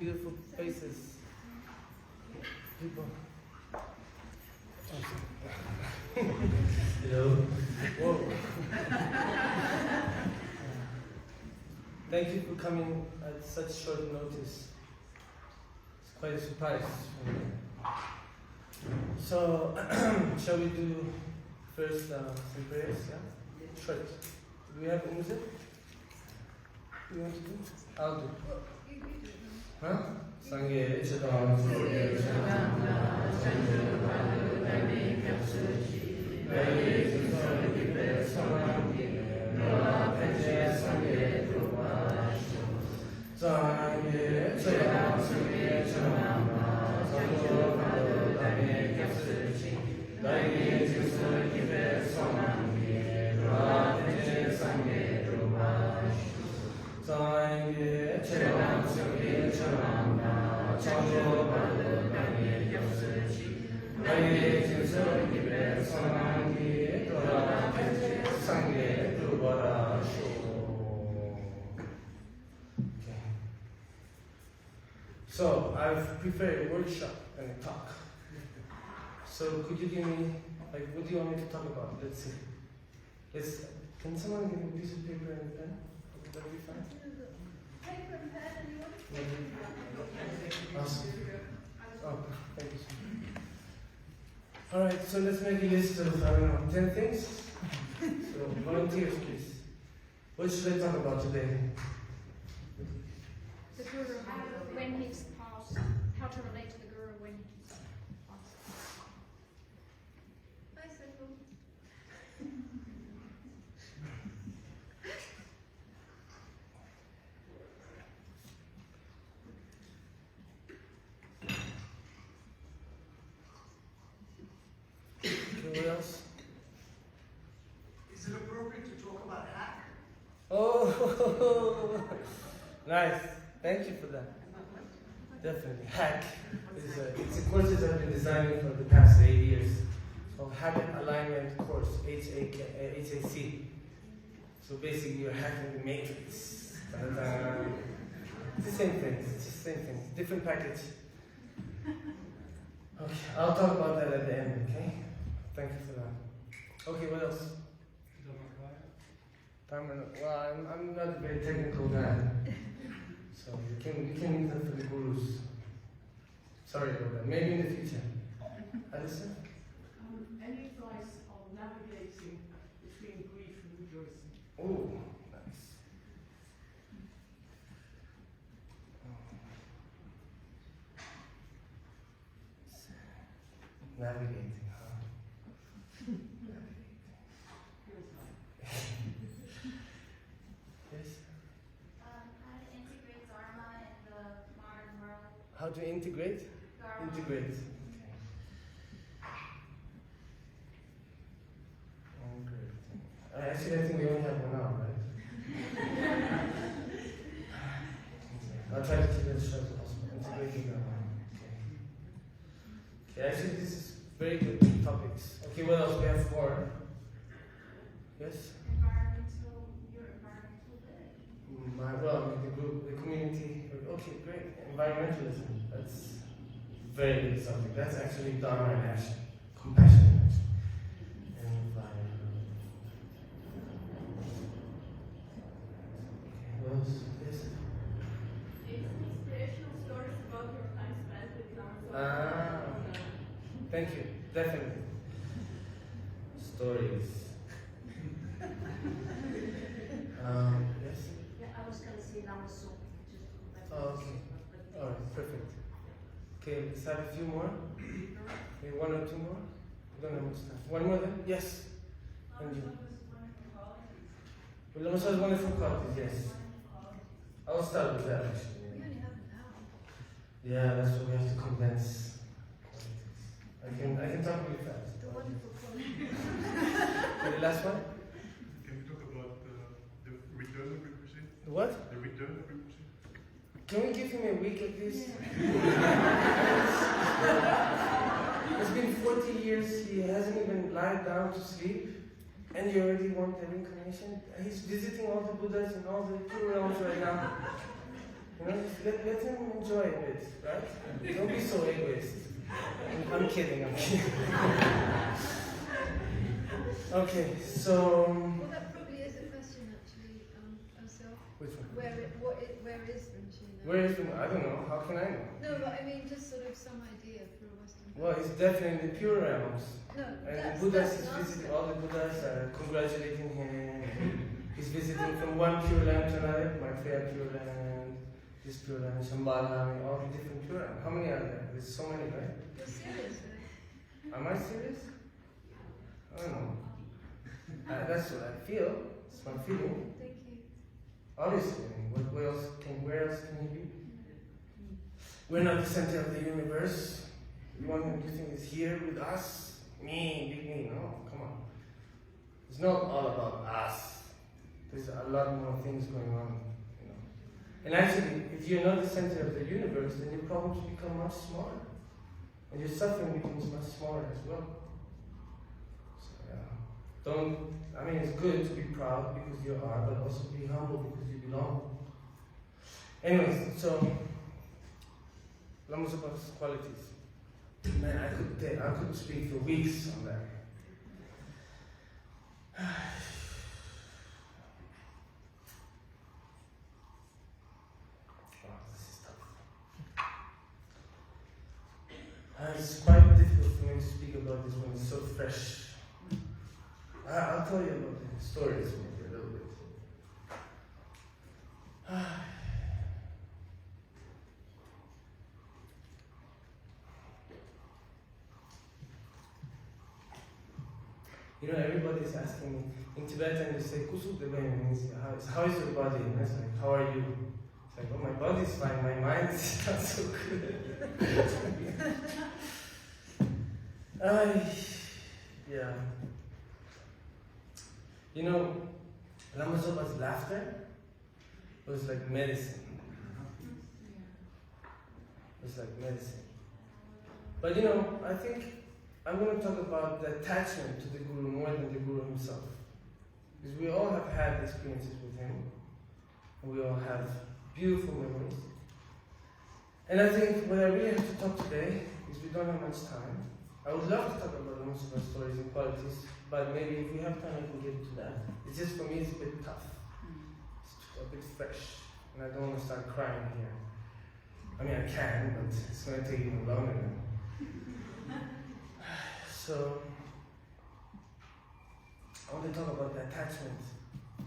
beautiful faces. People. Hello. Whoa. Thank you for coming at such short notice. It's quite a surprise for me. So, shall we do first some prayers? Yeah? Short. Do we have music? You want to do? I'll do. Huh? Sangye chadam sangye chadam chandu padu dami kapsuchi dami sangye kipe samangi noa peche sangye drupashu sangye chadam sangye chadam chandu padu dami kapsuchi dami sangye kipe samangi noa peche sangye drupashu sangye chadam sangye chadam chandu padu dami kapsuchi dami sangye kipe samangi noa peche sangye drupashu. So, I've prepared a workshop and a talk. So, could you give me, what do you want me to talk about? Let's see. Can someone give me a piece of paper and a pen? Would that be fine? Paper and pen, and you want Awesome. Oh, thank you so much. Alright, so let's make a list of, 10 things. So, volunteers, please. What should I talk about today? the guru when he's passed, how to relate to the guru when he's passed. Bicycle. Okay, what else? Is it appropriate to talk about hack? Oh, nice. Thank you for that. Definitely. Hack is it's a course that I've been designing for the past 8 years. It's called Habit Alignment Course, HAC. So basically you're hacking the matrix. Ta-da-da. It's the same thing. It's the same thing. Different package. Okay, I'll talk about that at the end, okay? Thank you for that. Okay, what else? Well, I'm not a very technical guy. So you can use that for the gurus. Sorry about that. Maybe in the future. Alison? Any advice on navigating between grief and rejoicing? Oh, nice. Navigating, huh? Feels like. Yes? How to integrate Dharma in the modern world. How to integrate? Dharma. Integrate. Okay. Actually, I think we only have 1 hour, right? I'll try to keep it as short as possible. Integrating Dharma. Okay, actually, this is very good topics. Okay, what else? We have 4. Yes? Your environmental living. The group, the community. Okay, great. Environmentalism. That's a very big subject. That's actually Dharma in action. Compassion in action. Environment. Okay, what else? Yes? Inspirational stories about your time spent with council. Thank you. Definitely. Stories. Yes? Yeah, I was going to say Namasu. Oh, okay. Alright, perfect. Okay, let's have a few more. Okay, 1 or 2 more? We don't have much time. 1 more then? Yes. And you. Well, Lama has wonderful qualities, yes. I'll start with that actually. We only have an hour. Yeah, that's what we have to condense. I can talk really fast. The wonderful quality. Okay, the last one? Can we talk about the return of Rinpoche? The what? The return of Rinpoche? Can we give him a week at least? It's been 40 years, he hasn't even lied down to sleep, and you already want the reincarnation? He's visiting all the Buddhas in all the 2 realms right now. You know, just let him enjoy a bit, right? Don't be so egoist. I'm kidding. Okay, so Well, that probably is a question actually, Osel. which one? Where is Rinchi now? Where is him? I don't know. How can I know? No, but I mean just sort of some idea for a Western. Well, he's definitely in the pure realms. No, And that's, the Buddhas that's is an visiting, answer. all the Buddhas are congratulating him. He's visiting from one pure land to another, Maitreya pure land, this pure land, Shambhala, all the different pure land. How many are there? There's so many, right? You're serious, right? Am I serious? I don't know. That's what I feel. It's my feeling. Thank you. Obviously, I mean, where else can he be? We're not the center of the universe. You want him to think he's here with us? Me, big me. No, come on. It's not all about us. There's a lot more things going on, you know. And actually, if you're not the center of the universe, then your problems become much smaller. And your suffering becomes much smaller as well. I mean, it's good to be proud because you are, but also be humble because you belong. Anyways, so, Lama Zopa's qualities. Man, I could speak for weeks on that. Wow, this is tough. It's quite difficult for me to speak about this when it's so fresh. I'll tell you about the stories maybe a little bit. You know, everybody's asking me, in Tibetan they say, Kusuk de means, how is your body? And I was like, how are you? It's like, oh, my body's fine, my mind is not so good. Yeah. You know, Lama Zopa's laughter was like medicine. It was like medicine. But you know, I think I'm going to talk about the attachment to the Guru more than the Guru himself. Because we all have had experiences with him. And we all have beautiful memories. And I think what I really have to talk today is we don't have much time. I would love to talk about Lama Zopa's stories and qualities, but maybe if we have time I can get into that. It's just, for me, it's a bit tough. It's a bit fresh. And I don't want to start crying here. I mean, I can, but it's going to take even longer now. So, I want to talk about the attachment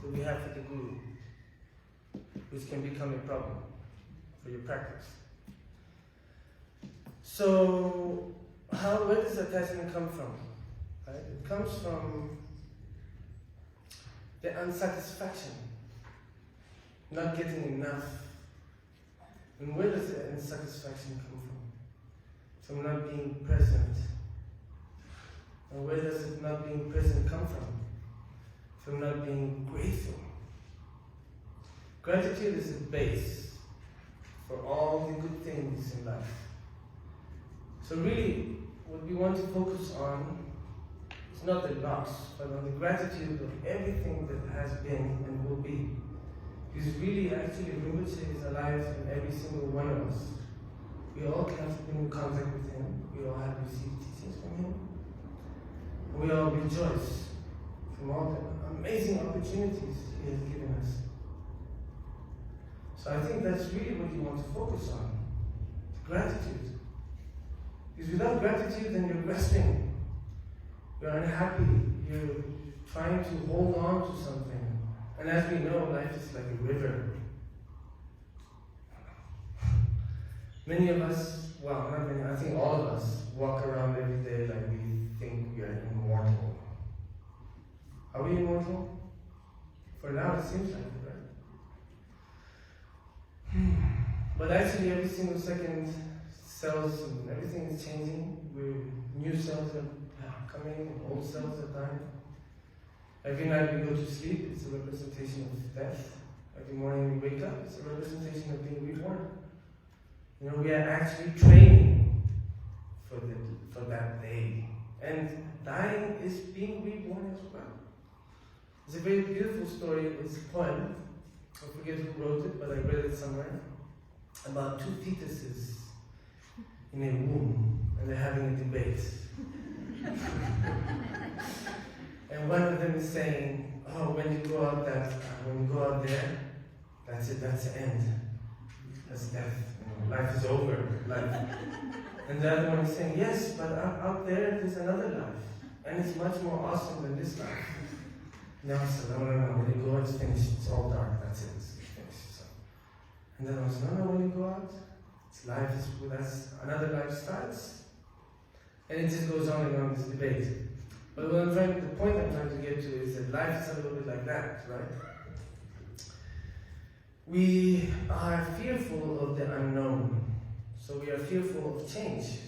that we have to the Guru, which can become a problem for your practice. So, where does attachment come from? Right? It comes from the unsatisfaction, not getting enough. And where does the unsatisfaction come from? From not being present. And where does it not being present come from? From not being grateful. Gratitude is the base for all the good things in life. So really, what we want to focus on is not the loss, but on the gratitude of everything that has been and will be. Because really, actually, Rinpoche is alive in every single one of us. We all have been in contact with him. We all have received teachings from him. And we all rejoice from all the amazing opportunities he has given us. So I think that's really what you want to focus on. Gratitude. Because without gratitude, then you're grasping. You're unhappy. You're trying to hold on to something. And as we know, life is like a river. Many of us, well, not many, I think all of us walk around every day like we think we are immortal. Are we immortal? For now, it seems like it, right? But actually, every single second, cells and everything is changing. New cells are coming, old cells are dying. Every night we go to sleep, it's a representation of death. Every morning we wake up, it's a representation of being reborn. You know, we are actually training for that day. And dying is being reborn as well. It's a very beautiful story. It's a poem. I forget who wrote it, but I read it somewhere. about two fetuses in a womb, and they're having a debate. And one of them is saying, "Oh, when you go out there, that's it. That's the end. That's death. You know, life is over. Life." And the other one is saying, "Yes, but out there there's another life, and it's much more awesome than this life." And I said, "No. When you go, it's finished. It's all dark. That's it. It's finished." So, and then I was, "No. When you go out, it's life is with us. Another life starts." And it just goes on and on, this debate. But the point I'm trying to get to is that life is a little bit like that, right? We are fearful of the unknown. So we are fearful of change.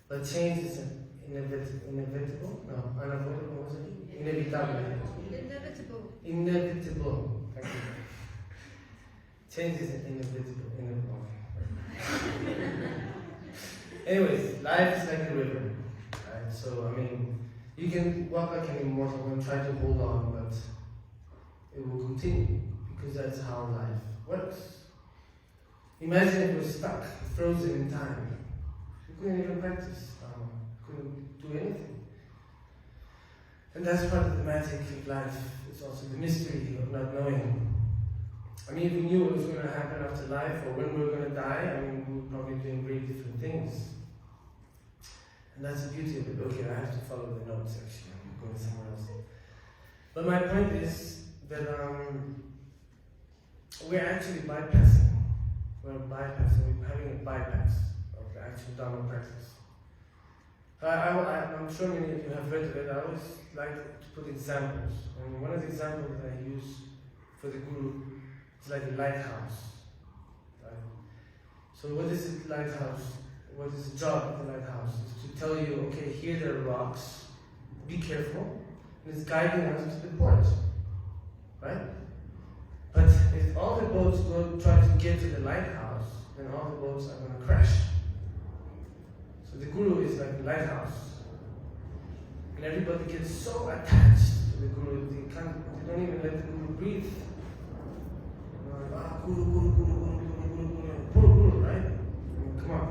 But change is inevitable? No, unavoidable, what was it? Inevitable. Inevitable. Inevitable. Thank you. Change is inevitable. Anyways, life is like a river. Right? So, I mean, you can walk like an immortal and try to hold on, but it will continue because that's how life works. Imagine if we're stuck, frozen in time. We couldn't even practice, couldn't do anything. And that's part of the magic of life. It's also the mystery of not knowing. I mean, if we knew what was going to happen after life or when we were going to die, I mean, we would probably be doing great different things. And that's the beauty of it. Okay, I have to follow the notes actually. I'm going somewhere else. But my point is that we're actually bypassing. We're having a bypass of the actual Dharma practice. I'm sure many of you have read it. I always like to put examples. And one of the examples that I use for the Guru is like a lighthouse. Right? So what is a lighthouse? What is the job of the lighthouse? Is to tell you, okay, here there are rocks, be careful, and it's guiding us to the port. Right? But if all the boats try to get to the lighthouse, then all the boats are going to crash. So the Guru is like the lighthouse. And everybody gets so attached to the Guru, they don't even let the Guru breathe. You know, like, Guru, right? I mean, come on.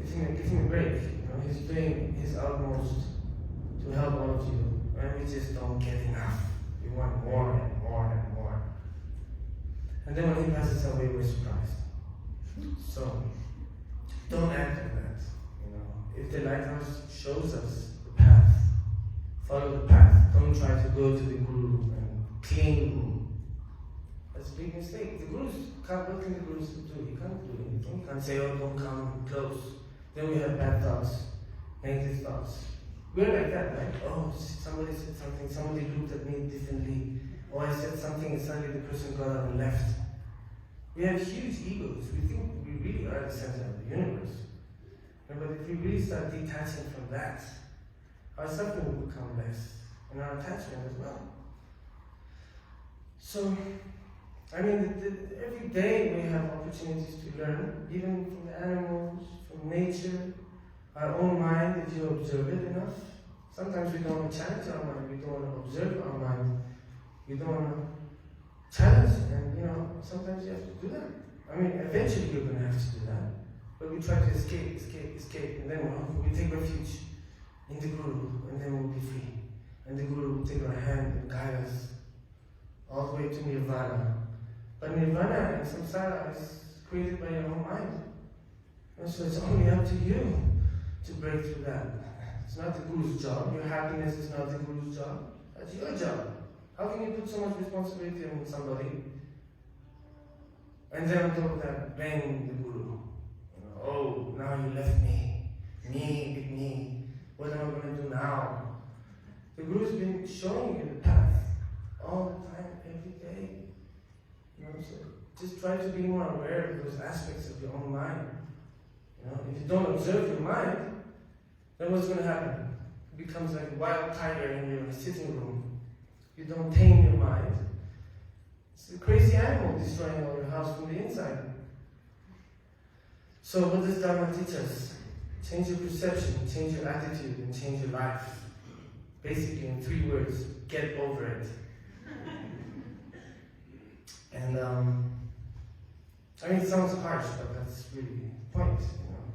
Give him a break. You know, he's doing his utmost to help all of you. And we just don't get enough. We want more and more and more. And then when he passes away, we're surprised. So, don't act like that. You know, if the lighthouse shows us the path, follow the path. Don't try to go to the Guru and cling him. That's a big mistake. What can the Gurus do? He can't do anything. He can't say, "Oh, don't come close." Then we have bad thoughts, negative thoughts. We're like that, right? Oh, somebody said something, somebody looked at me differently. Or I said something and suddenly the person got up and left. We have huge egos. We think we really are the center of the universe. But if we really start detaching from that, our suffering will become less, and our attachment as well. So, I mean, every day we have opportunities to learn, even from the animals, from nature, our own mind, if you observe it enough. Sometimes we don't want to challenge our mind, we don't want to observe our mind, we don't want to challenge it, and sometimes you have to do that. I mean, eventually you're going to have to do that, but we try to escape, and then we take refuge in the Guru, and then we'll be free. And the Guru will take our hand and guide us all the way to Nirvana. But Nirvana and Samsara is created by your own mind. And so it's only up to you to break through that. It's not the Guru's job. Your happiness is not the Guru's job. That's your job. How can you put so much responsibility on somebody and then on top of that blame the Guru? Oh, now you left me. Big me. What am I going to do now? The Guru's been showing you the path all the time, every day. So just try to be more aware of those aspects of your own mind. If you don't observe your mind, then what's going to happen? It becomes like a wild tiger in your sitting room. You don't tame your mind. It's a crazy animal destroying all your house from the inside. So what does Dharma teach us? Change your perception, change your attitude, and change your life. Basically in 3 words, get over it. And I mean, it sounds harsh, but that's really the point, you know.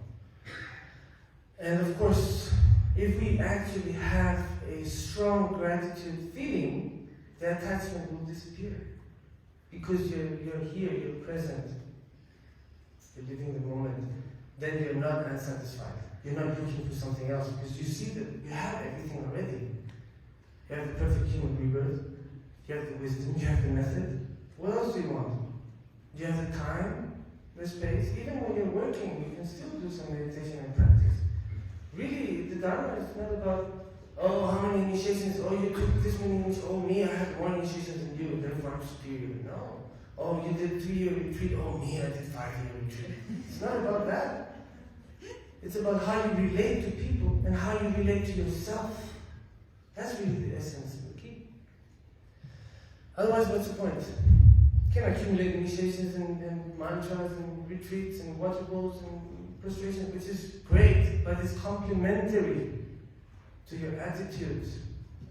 And of course, if we actually have a strong gratitude feeling, the attachment will disappear. Because you're here, you're present, you're living the moment, then you're not unsatisfied. You're not looking for something else because you see that you have everything already. You have the perfect human rebirth, you have the wisdom, you have the method. What else do you want? You have the time, the space. Even when you're working, you can still do some meditation and practice. Really, the Dharma is not about, oh, how many initiations? Oh, you took this many initiations. Oh, me, I had more initiations than you, therefore I'm superior. No. Oh, you did 3-year retreat. Oh, me, I did 5-year retreat. It's not about that. It's about how you relate to people and how you relate to yourself. That's really the essence and the key. Otherwise, what's the point? You can accumulate initiations and mantras and retreats and water bowls and prostration, which is great, but it's complementary to your attitude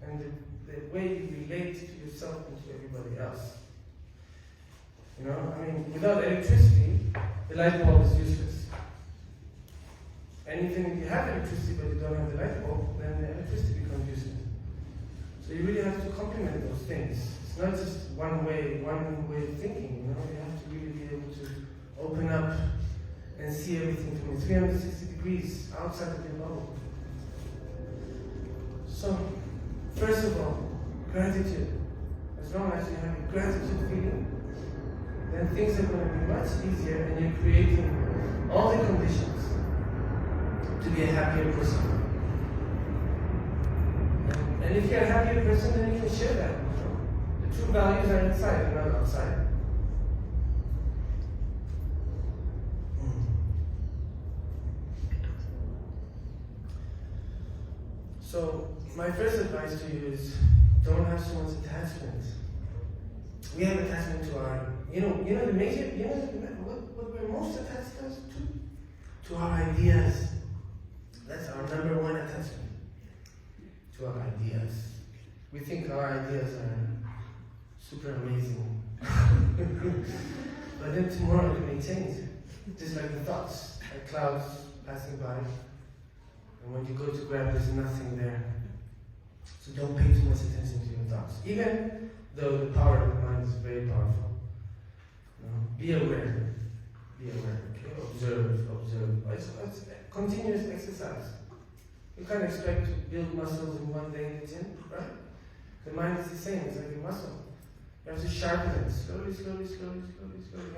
and the way you relate to yourself and to everybody else. You know, I mean, without electricity, the light bulb is useless. And even if you have electricity but you don't have the light bulb, then the electricity becomes useless. So you really have to complement those things. It's not just one way of thinking, you know. You have to really be able to open up and see everything from 360 degrees outside of your bubble. So, first of all, gratitude. As long as you have a gratitude feeling, then things are going to be much easier and you're creating all the conditions to be a happier person. And if you're a happier person, then you can share that. The true values are inside and not outside. So, my first advice to you is don't have so much attachment. We have attachment to our, what we're most attached to our ideas. That's our number one attachment. To our ideas. We think our ideas are super amazing. But then tomorrow it may change. Just like the thoughts, like clouds passing by. And when you go to grab, there's nothing there. So don't pay too much attention to your thoughts. Even though the power of the mind is very powerful. You know, be aware. Be aware, okay? Observe. It's continuous exercise. You can't expect to build muscles in one day in the gym, right? The mind is the same, it's like a muscle. You have to sharpen it slowly.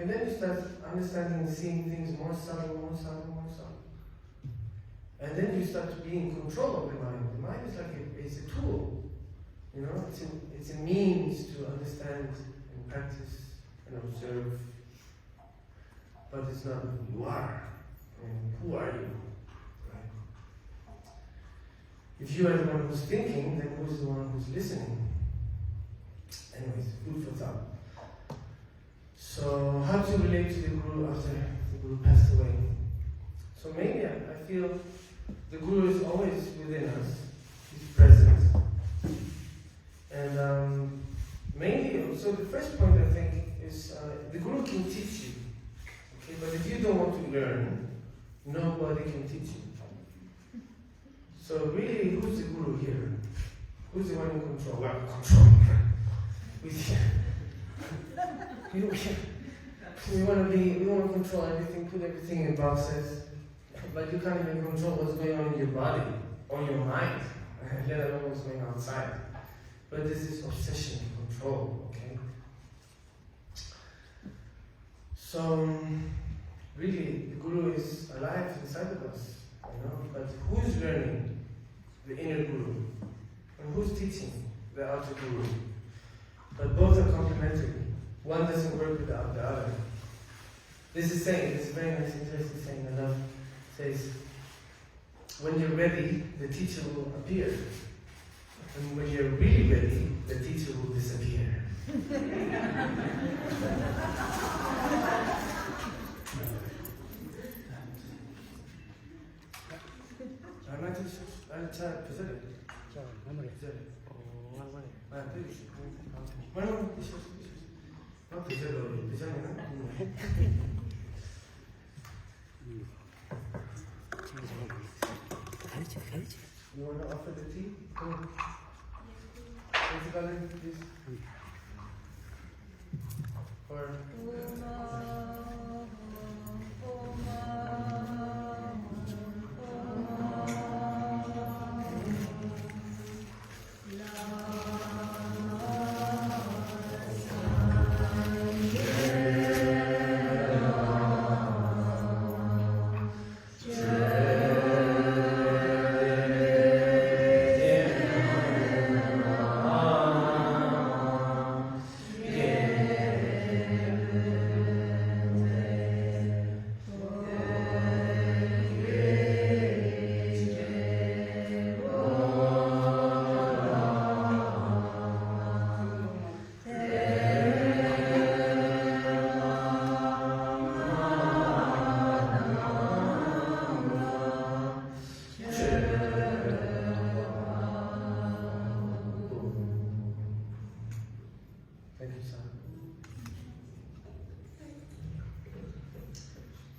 And then you start understanding and seeing things more subtle. And then you start to be in control of the mind. The mind is like it's a tool. You know, it's a means to understand and practice and observe. But it's not who you are. I mean, who are you? If you are the one who's thinking, then who's the one who's listening? Anyways, food for thought. So, how to relate to the Guru after the Guru passed away? So maybe I feel the Guru is always within us. He's present. And mainly, so the first point I think is the Guru can teach you. Okay, but if you don't want to learn, nobody can teach you. So really, who's the Guru here? Who's the one in control? Well, control. We want to control everything, put everything in boxes, but you can't even control what's going on in your body, or your mind, let alone what's going outside. But this is obsession, control, okay? So, really, the Guru is alive inside of us, you know, but who's learning? The inner Guru. And who's teaching? The outer Guru. But both are complementary. One doesn't work without the other. This is saying, it's a very nice, interesting saying I love. It says, when you're ready, the teacher will appear. And when you're really ready, the teacher will disappear. You want to offer the tea? Come on. What's the color, please? Or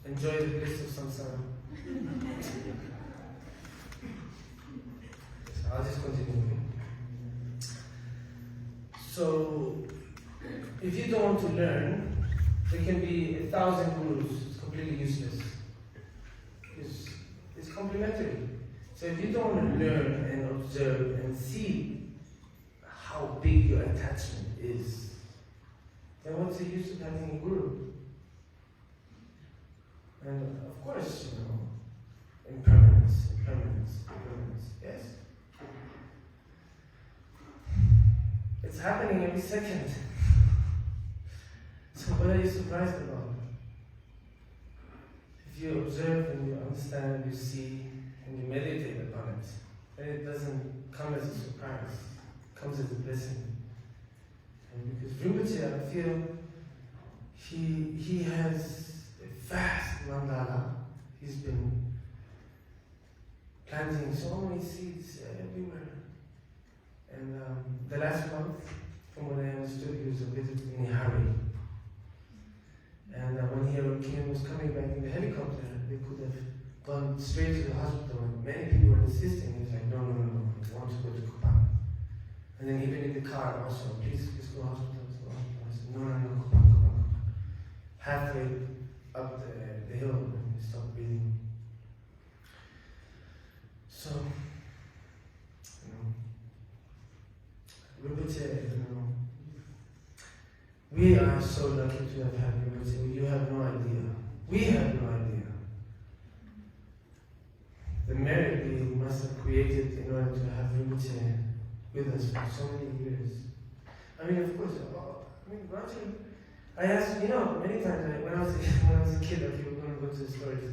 enjoy the bliss of samsara. So I'll just continue. So, if you don't want to learn, there can be 1,000 gurus. It's completely useless. It's complementary. So if you don't want to learn and observe and see how big your attachment is, then what's the use of having a guru? And of course, impermanence, yes? It's happening every second. So what are you surprised about? If you observe and you understand, you see, and you meditate upon it, then it doesn't come as a surprise. It comes as a blessing. And because Rinpoche, I feel, he has a vast mandala. He's been planting so many seeds everywhere. And the last month, from what I understood, he was a bit in a hurry. And when Kane was coming back in the helicopter, they could have gone straight to the hospital. And many people were insisting. He was like, no, I want to go to Kopan. And then even in the car also, please go to hospital. I said, no, Kopan. Halfway up the hill, and he stopped breathing. So, Rinpoche, we are so lucky to have had Rinpoche. You have no idea. We have no idea. The merit we must have created in order to have Rinpoche with us for so many years. I mean, of course, Roger, I asked, many times, when I was a kid, like you were going to go to the stories.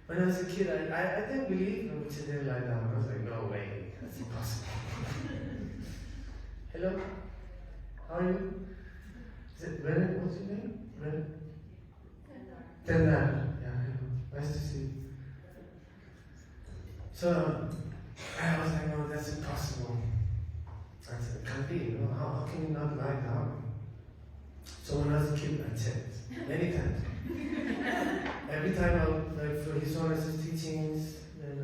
When I was a kid, I didn't believe Rinpoche didn't lie down. I was like, no way, that's impossible. Hello, how are you? Is it Brennan? What's your name? Brennan? Tenzin. Yeah, hello. Nice to see you. So, I was like, no, that's impossible. I said, it can't be, how can you not lie down? So when I was a kid, I checked, many times. Every time for His Honour's teachings, and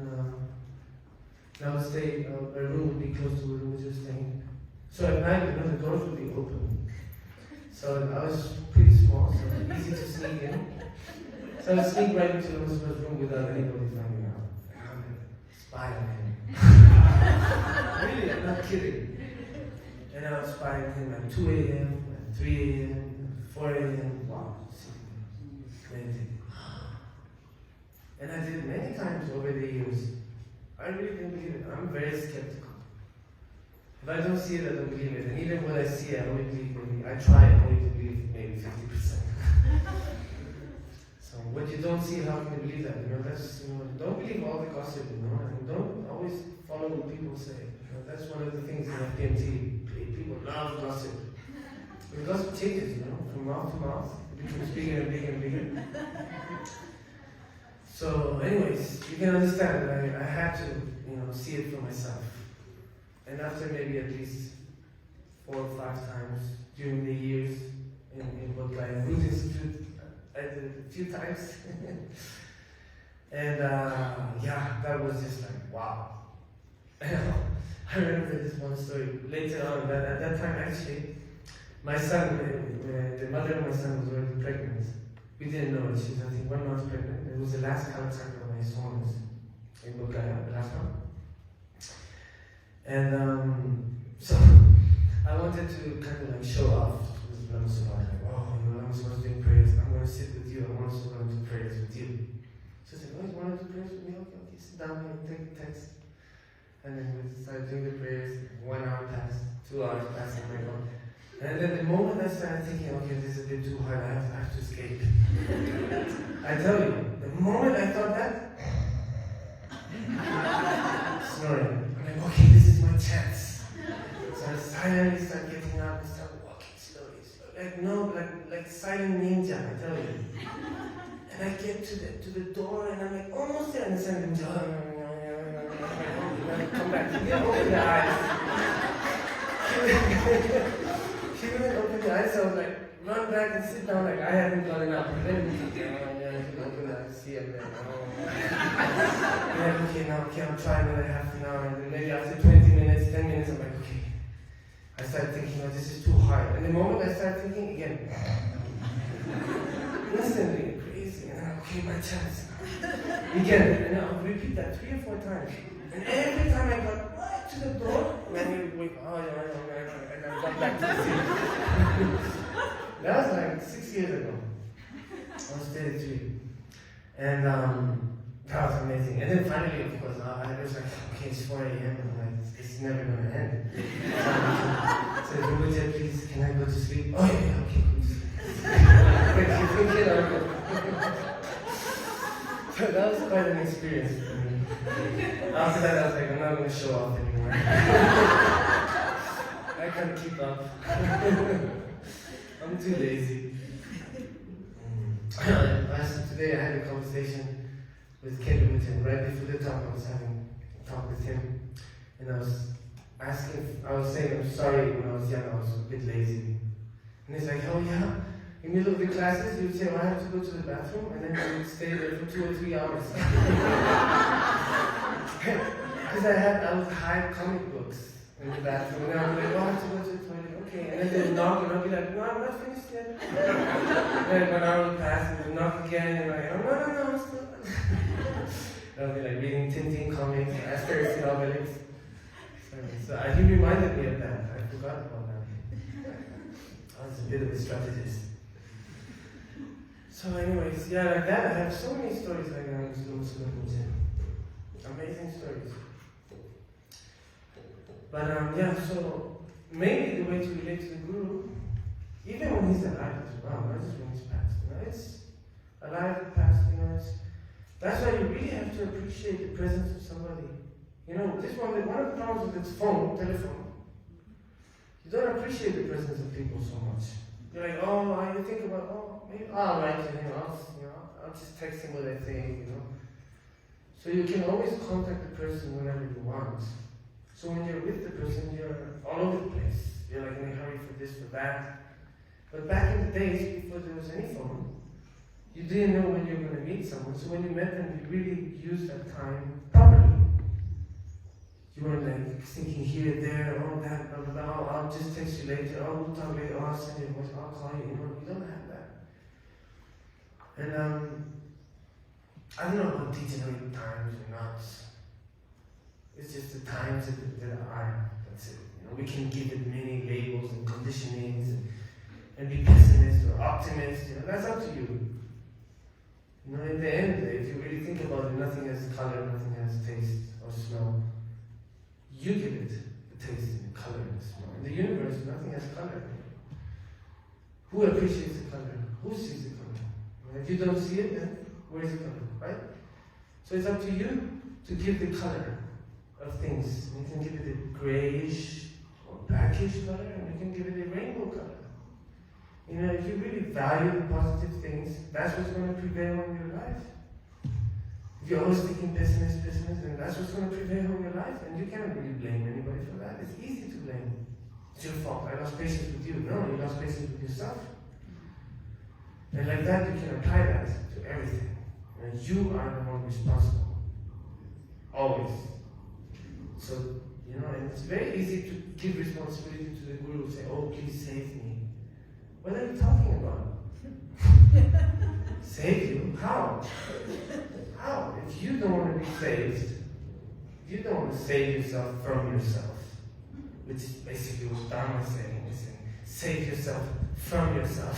I would stay, my room would be close to where we were just staying. So at night, the doors would be open. So I was pretty small, so it was easy to sneak in. So I would sneak right into the Muslim's room without anybody finding out. And I'm like, spy on him. Really, I'm not kidding. And I would spy on him at 2 a.m., at 3 a.m., at 4 a.m. Wow, meditating. And I did it many times over the years. I really didn't believe it. I'm very skeptical. If I don't see it, I don't believe it. And even when I see it, I only believe maybe, I try only to believe maybe 50%. So what you don't see, how can you believe that? That's, don't believe all the gossip, and don't always follow what people say. That's one of the things in FPMT. People love gossip. The gossip changes, from mouth to mouth. It becomes bigger and bigger and bigger. So anyways, you can understand that I had to, see it for myself. And after maybe at least 4 or 5 times during the years in Bodhgaya and Buddha Institute, I did it a few times. And that was just like, wow. I remember this one story later on, that at that time actually, my son, the mother of my son was already pregnant. We didn't know it. She was, I think, 1 month pregnant. It was the last contact of my sons in Bulgaria, the last one. And so I wanted to kind of like show off with Lamasova, like, oh, you know, Lamasova's doing prayers. I'm going to sit with you. I'm also going to do prayers with you. She was like, oh, you want to do prayers with me? Okay, sit down here and take the text. And then we started doing the prayers. 1 hour passed, 2 hours passed, and I go. And then the moment I started thinking, okay, this is a bit too hard, I have to escape. I tell you, the moment I thought that, snoring. I'm like, okay, this is my chance. So I silently start getting up and start walking slowly. Like no, like silent ninja, I tell you. And I get to the door and I'm like almost there, and the silent ninja. Come back. She didn't open the eyes. She didn't open the eyes, so I was like, run back and sit down like I haven't done enough. And then she open the eyes, see him there. Yeah, okay, now I'm trying another half an hour, and then maybe after 20 minutes, 10 minutes, I'm like, okay. I started thinking, oh, this is too hard. And the moment I started thinking again, instantly, crazy, and I'm like, okay, my chance. Again, and I'll repeat that 3 or 4 times. And every time I got right to the door, and then you wake, oh, yeah, and I got back to the seat. That was like 6 years ago. I was 33. And that was amazing. And then finally, of course, I was like, okay, it's 4 a.m. and I'm like, it's never going to end. So Rubuja, please, can I go to sleep? Oh, yeah, okay, go to sleep. So that was quite an experience for me. After that, I was like, I'm not going to show off anymore. I can't keep up. I'm too lazy. Today I had a conversation with Kane right before the talk. I was having a talk with him, and I was saying I'm sorry when I was young, I was a bit lazy. And he's like, oh yeah, in the middle of the classes, you'd say, well, I have to go to the bathroom, and then you would stay there for 2 or 3 hours. Because I would hide comic books in the bathroom, and I would be like, oh, I have to go to the toilet, okay. And then they would knock, and I'd be like, no, I'm not finished yet. And then 1 hour would pass, and they would knock again, and I'm like, oh, no, I'm still. And I'd be like reading Tenzin comics, Asterix novels. So he reminded me of that. I forgot about that. I was a bit of a strategist. So anyways, yeah, like that, I have so many stories like that in Muslim. Amazing stories. But yeah, so mainly the way to relate to the Guru, even when he's alive as well, not just when he's passed. You know, it's alive, past, you know, that's why you really have to appreciate the presence of somebody. You know, one of the problems with this telephone, you don't appreciate the presence of people so much. You're like, oh, you think about, maybe I'll write to him, I'll just text him what I think, you know. So you can always contact the person whenever you want. So when you're with the person, you're all over the place. You're like in a hurry for this, for that. But back in the days, before there was any phone, you didn't know when you were going to meet someone. So when you met them, you really used that time properly. You weren't like thinking here, there, oh, that, blah, blah, blah. Oh, I'll just text you later. Oh, we'll talk later. Oh, I'll send you a voice. I'll call you. You know, you don't have that. And I don't know about degenerate times or not. It's just the times that are. That's it. You know, we can give it many labels and conditionings and be pessimist or optimist. You know, that's up to you. You know, in the end, if you really think about it, nothing has color, nothing has taste or smell. You give it the taste and the color and the smell. In the universe, nothing has color. Who appreciates the color? Who sees the color? If you don't see it, then where's the color, right? So it's up to you to give the color of things. You can give it a grayish or blackish color, and you can give it a rainbow color. You know, if you really value the positive things, that's what's going to prevail in your life. If you're always thinking pessimist, then that's what's going to prevail in your life, and you can't really blame anybody for that. It's easy to blame. It's your fault. I lost patience with you. No, you lost patience with yourself. And like that, you can apply that to everything. And you are the one responsible. Always. So, and it's very easy to give responsibility to the guru, say, oh, please save me. What are you talking about? Save you? How? How? If you don't want to be saved, if you don't want to save yourself from yourself, which is basically what Dharma is saying, save yourself from yourself.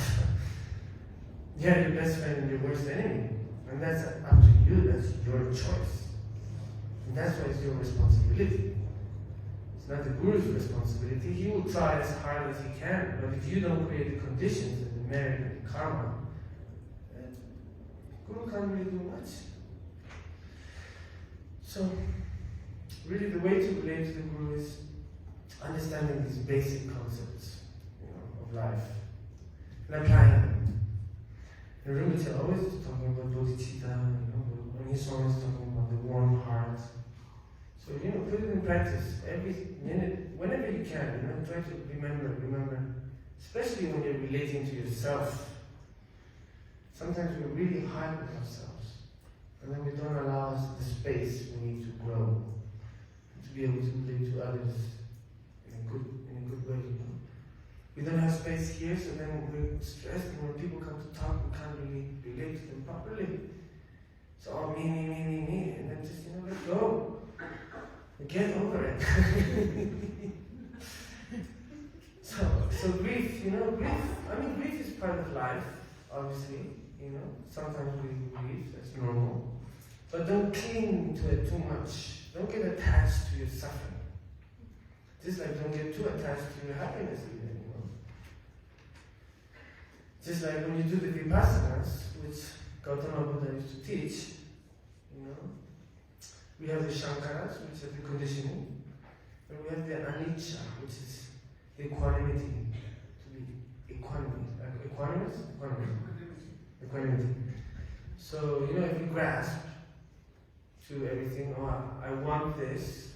You're your best friend and your worst enemy. And that's up to you, that's your choice. And that's why it's your responsibility. It's not the guru's responsibility. He will try as hard as he can, but if you don't create the conditions and the merit and the karma, Guru can't really do much. So, really the way to relate to the Guru is understanding these basic concepts, of life, and applying them. And Rinpoche always is talking about bodhicitta, when he's always talking about the warm heart. So, put it in practice every minute, whenever you can, try to remember, especially when you're relating to yourself. Sometimes we're really hard with ourselves, and then we don't allow us the space we need to grow, to be able to relate to others in a good way. We don't have space here, so then we're stressed, and when people come to talk, we can't really relate to them properly. It's all me, and then just let go. Get over it. So grief, grief is part of life, obviously. Sometimes we grieve, that's normal. But don't cling to it too much. Don't get attached to your suffering. Just like don't get too attached to your happiness either, Just like when you do the vipassanas, which Gautama Buddha used to teach, we have the shankaras, which are the conditioning, and we have the anicca, which is the equanimity, to be equanimous. So, if we grasp to everything, I want this,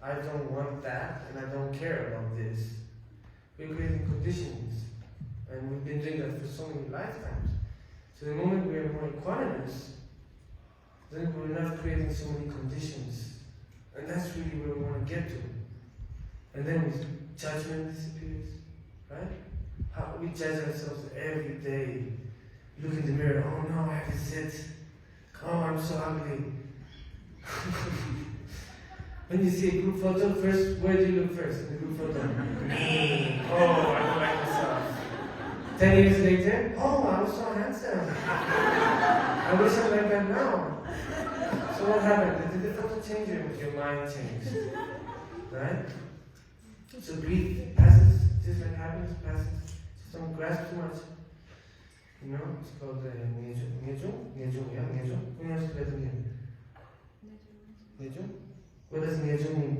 I don't want that, and I don't care about this, we're creating conditions. And we've been doing that for so many lifetimes. So the moment we are more equanimous, then we're not creating so many conditions. And that's really where we want to get to. And then judgment disappears, right? How we judge ourselves every day. You look in the mirror, oh no, I have to sit. Oh, I'm so ugly. When you see a group photo, first, where do you look first in the group photo? Me. Oh, I don't like myself. 10 years later, oh, I was so handsome. I wish I'm like that now. So what happened? Did the photo change or your mind changed? Right? So grief passes, just like happiness passes. So don't grasp too much. It's called Nejung. Who knows the letter here? Nejung? What does Nejung mean?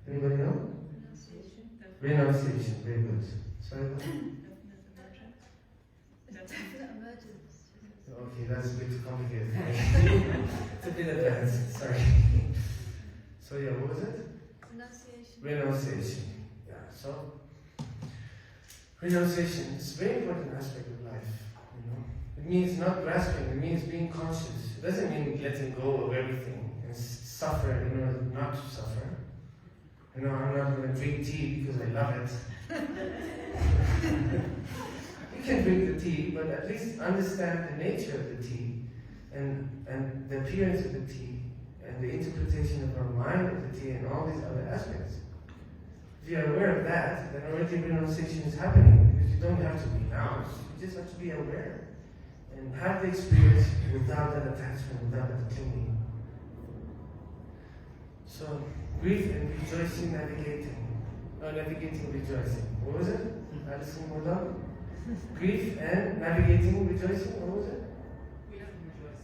Anybody know? Renunciation. Very good. Sorry. Okay, that's a bit too complicated. It's a bit advanced, sorry. So what was it? Renunciation. Yeah, so renunciation is a very important aspect of life. It means not grasping, it means being conscious. It doesn't mean letting go of everything and suffer in order not to suffer. I'm not going to drink tea because I love it. You can drink the tea, but at least understand the nature of the tea and the appearance of the tea and the interpretation of our mind of the tea and all these other aspects. If you are aware of that, then already renunciation is happening because you don't have to renounce, you just have to be aware and have the experience without that attachment, without that clinging. So, grief and rejoicing, navigating rejoicing. What was it? Alison Murdoch? Grief and navigating rejoicing, what was it? We don't rejoice.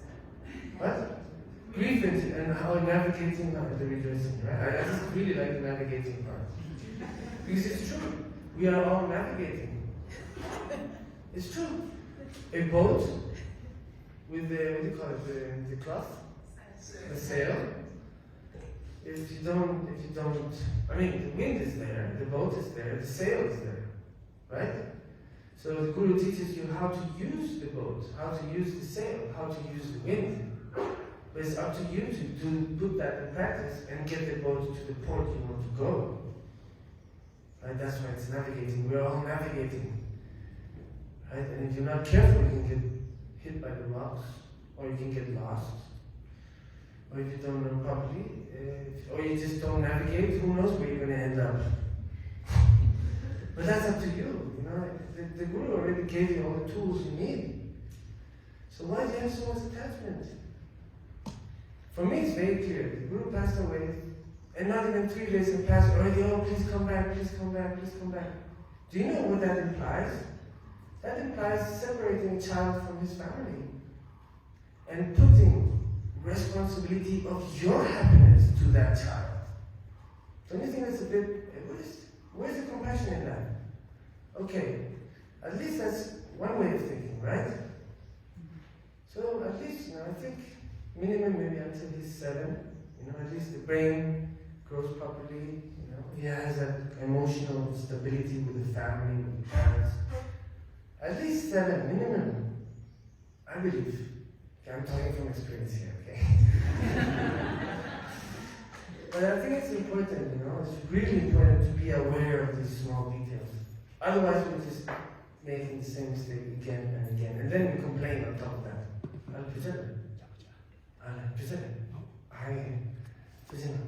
What? Grief and how navigating the rejoicing, right? I just really like the navigating part. Because it's true. We are all navigating. It's true. A boat with the, what do you call it, the cloth? The sail. If you don't, the wind is there, the boat is there, the sail is there, right? So the Guru teaches you how to use the boat, how to use the sail, how to use the wind. But it's up to you to put that in practice and get the boat to the port you want to go. Right? That's why it's navigating. We're all navigating. Right? And if you're not careful, you can get hit by the rocks, or you can get lost, or if you don't know properly, or you just don't navigate, who knows where you're going to end up. But that's up to you. You know, the Guru already gave you all the tools you need. So why do you have so much attachment? For me, it's very clear. The Guru passed away, and not even 3 days have passed already. Oh, please come back, please come back, please come back. Do you know what that implies? That implies separating a child from his family and putting responsibility of your happiness to that child. Don't you think that's a bit, where's the compassion in that? Okay, at least that's one way of thinking, right? So at least, I think minimum maybe until he's 7, at least the brain grows properly, he has that emotional stability with the family, with the parents. At least 7, minimum, I believe. Okay, I'm talking from experience here, okay? But I think it's important, it's really important to be aware of these small details. Otherwise, we're just making the same mistake again and again. And then we complain on top of that. I'll present it. I'll present it. I present it.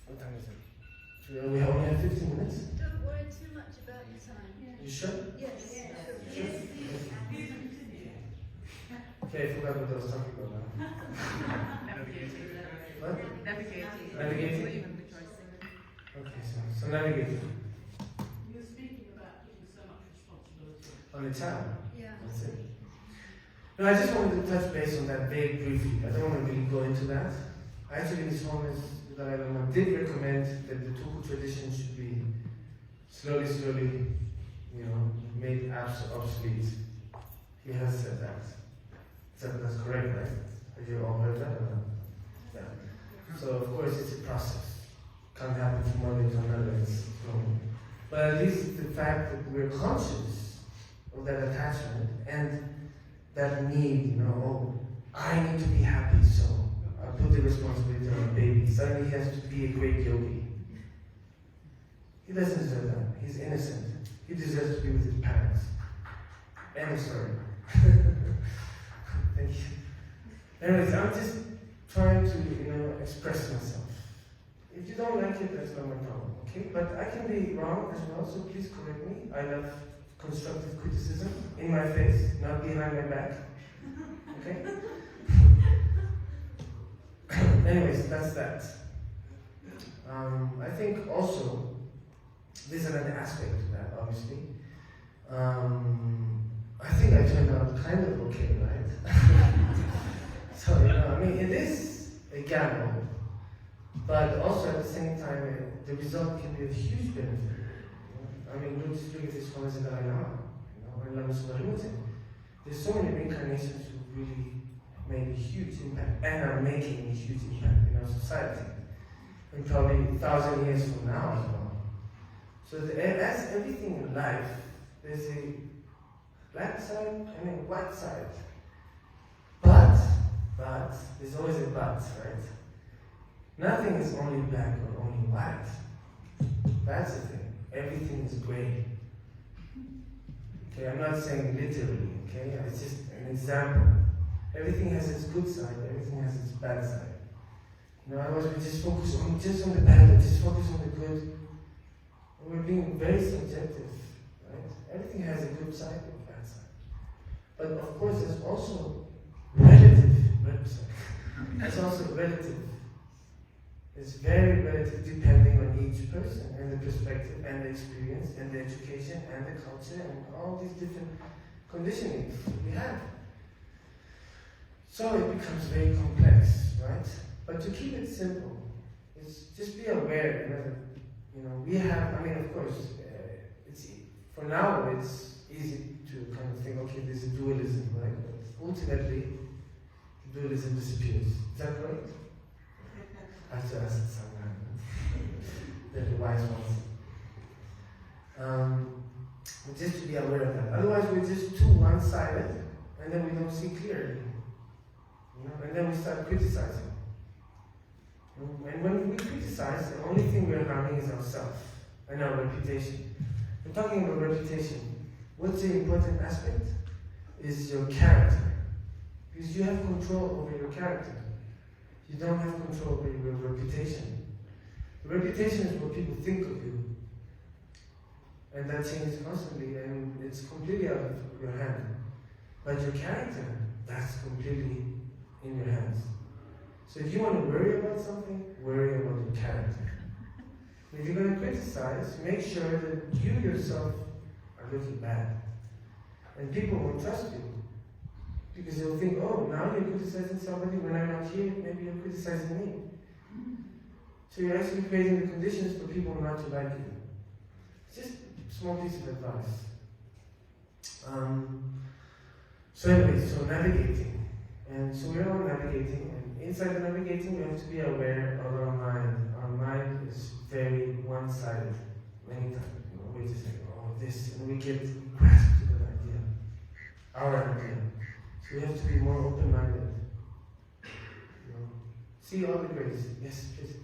What time is it? We only have 15 minutes? Don't worry too much about your time. You sure? Yes. Yes. Okay, I forgot what I was talking about now. What? Navigating? Okay, so navigating. You're speaking about putting so much responsibility On the child? Yeah. That's it. No, I just wanted to touch base on that very briefly. I don't want to really go into that. Actually, His Holiness Dalai Lama did recommend that the Tuku tradition should be slowly, made obsolete. He has said that. That's correct, right? Have you all heard that or not? Yeah. So of course it's a process. Can't happen from one day to another. It's slow. But at least the fact that we're conscious of that attachment and that need, I need to be happy, so I put the responsibility on the baby. Suddenly he has to be a great yogi. He doesn't deserve that. He's innocent. He deserves to be with his parents. End of story. Thank you. Anyways, I'm just trying to, express myself. If you don't like it, that's not my problem, okay? But I can be wrong as well, so please correct me. I love constructive criticism in my face, not behind my back. Okay? Anyways, that's that. I think also, there's another aspect to that, obviously. I think I turned out kind of okay, right? So, it is a gamble, but also at the same time, the result can be a huge benefit. Just look at this one as a Dalai Lama, or Lama Suvarimute. There's so many reincarnations who really made a huge impact, and are making a huge impact in our society, and probably 1,000 years from now as well. So as everything in life, there's a black side and a white side. But, there's always a but, right? Nothing is only black or only white. That's the thing. Everything is gray. Okay, I'm not saying literally, okay? It's just an example. Everything has its good side, everything has its bad side. Otherwise we just focus on the bad, just focus on the good. And we're being very subjective, right? Everything has a good side and a bad side. But of course there's also relative. That's also relative. It's very relative depending on each person and the perspective and the experience and the education and the culture and all these different conditionings we have. So it becomes very complex, right? But to keep it simple, is just be aware that, we have, of course, for now it's easy to kind of think, okay, there's a dualism, right? But ultimately, dualism disappears. Is that correct? I have to ask someone. They're the wise ones. Just to be aware of that. Otherwise, we're just too one-sided, and then we don't see clearly. And then we start criticizing. And when we criticize, the only thing we're harming is ourselves and our reputation. We're talking about reputation. What's the important aspect? Is your character. Because you have control over your character. You don't have control over your reputation. The reputation is what people think of you. And that changes constantly, and it's completely out of your hand. But your character, that's completely in your hands. So if you want to worry about something, worry about your character. If you're going to criticize, make sure that you yourself are looking bad. And people won't trust you. Because they'll think, oh, now you're criticizing somebody, when I'm not here, maybe you're criticizing me. So you're actually creating the conditions for people not to like you. It's just a small piece of advice. So anyway, so navigating. And so we're all navigating, and inside the navigating, we have to be aware of our mind. Our mind is very one-sided. Many times, we just say, oh, this, and we get grasped to that idea. Our idea. So we have to be more open-minded. See all the grace. Yes, please.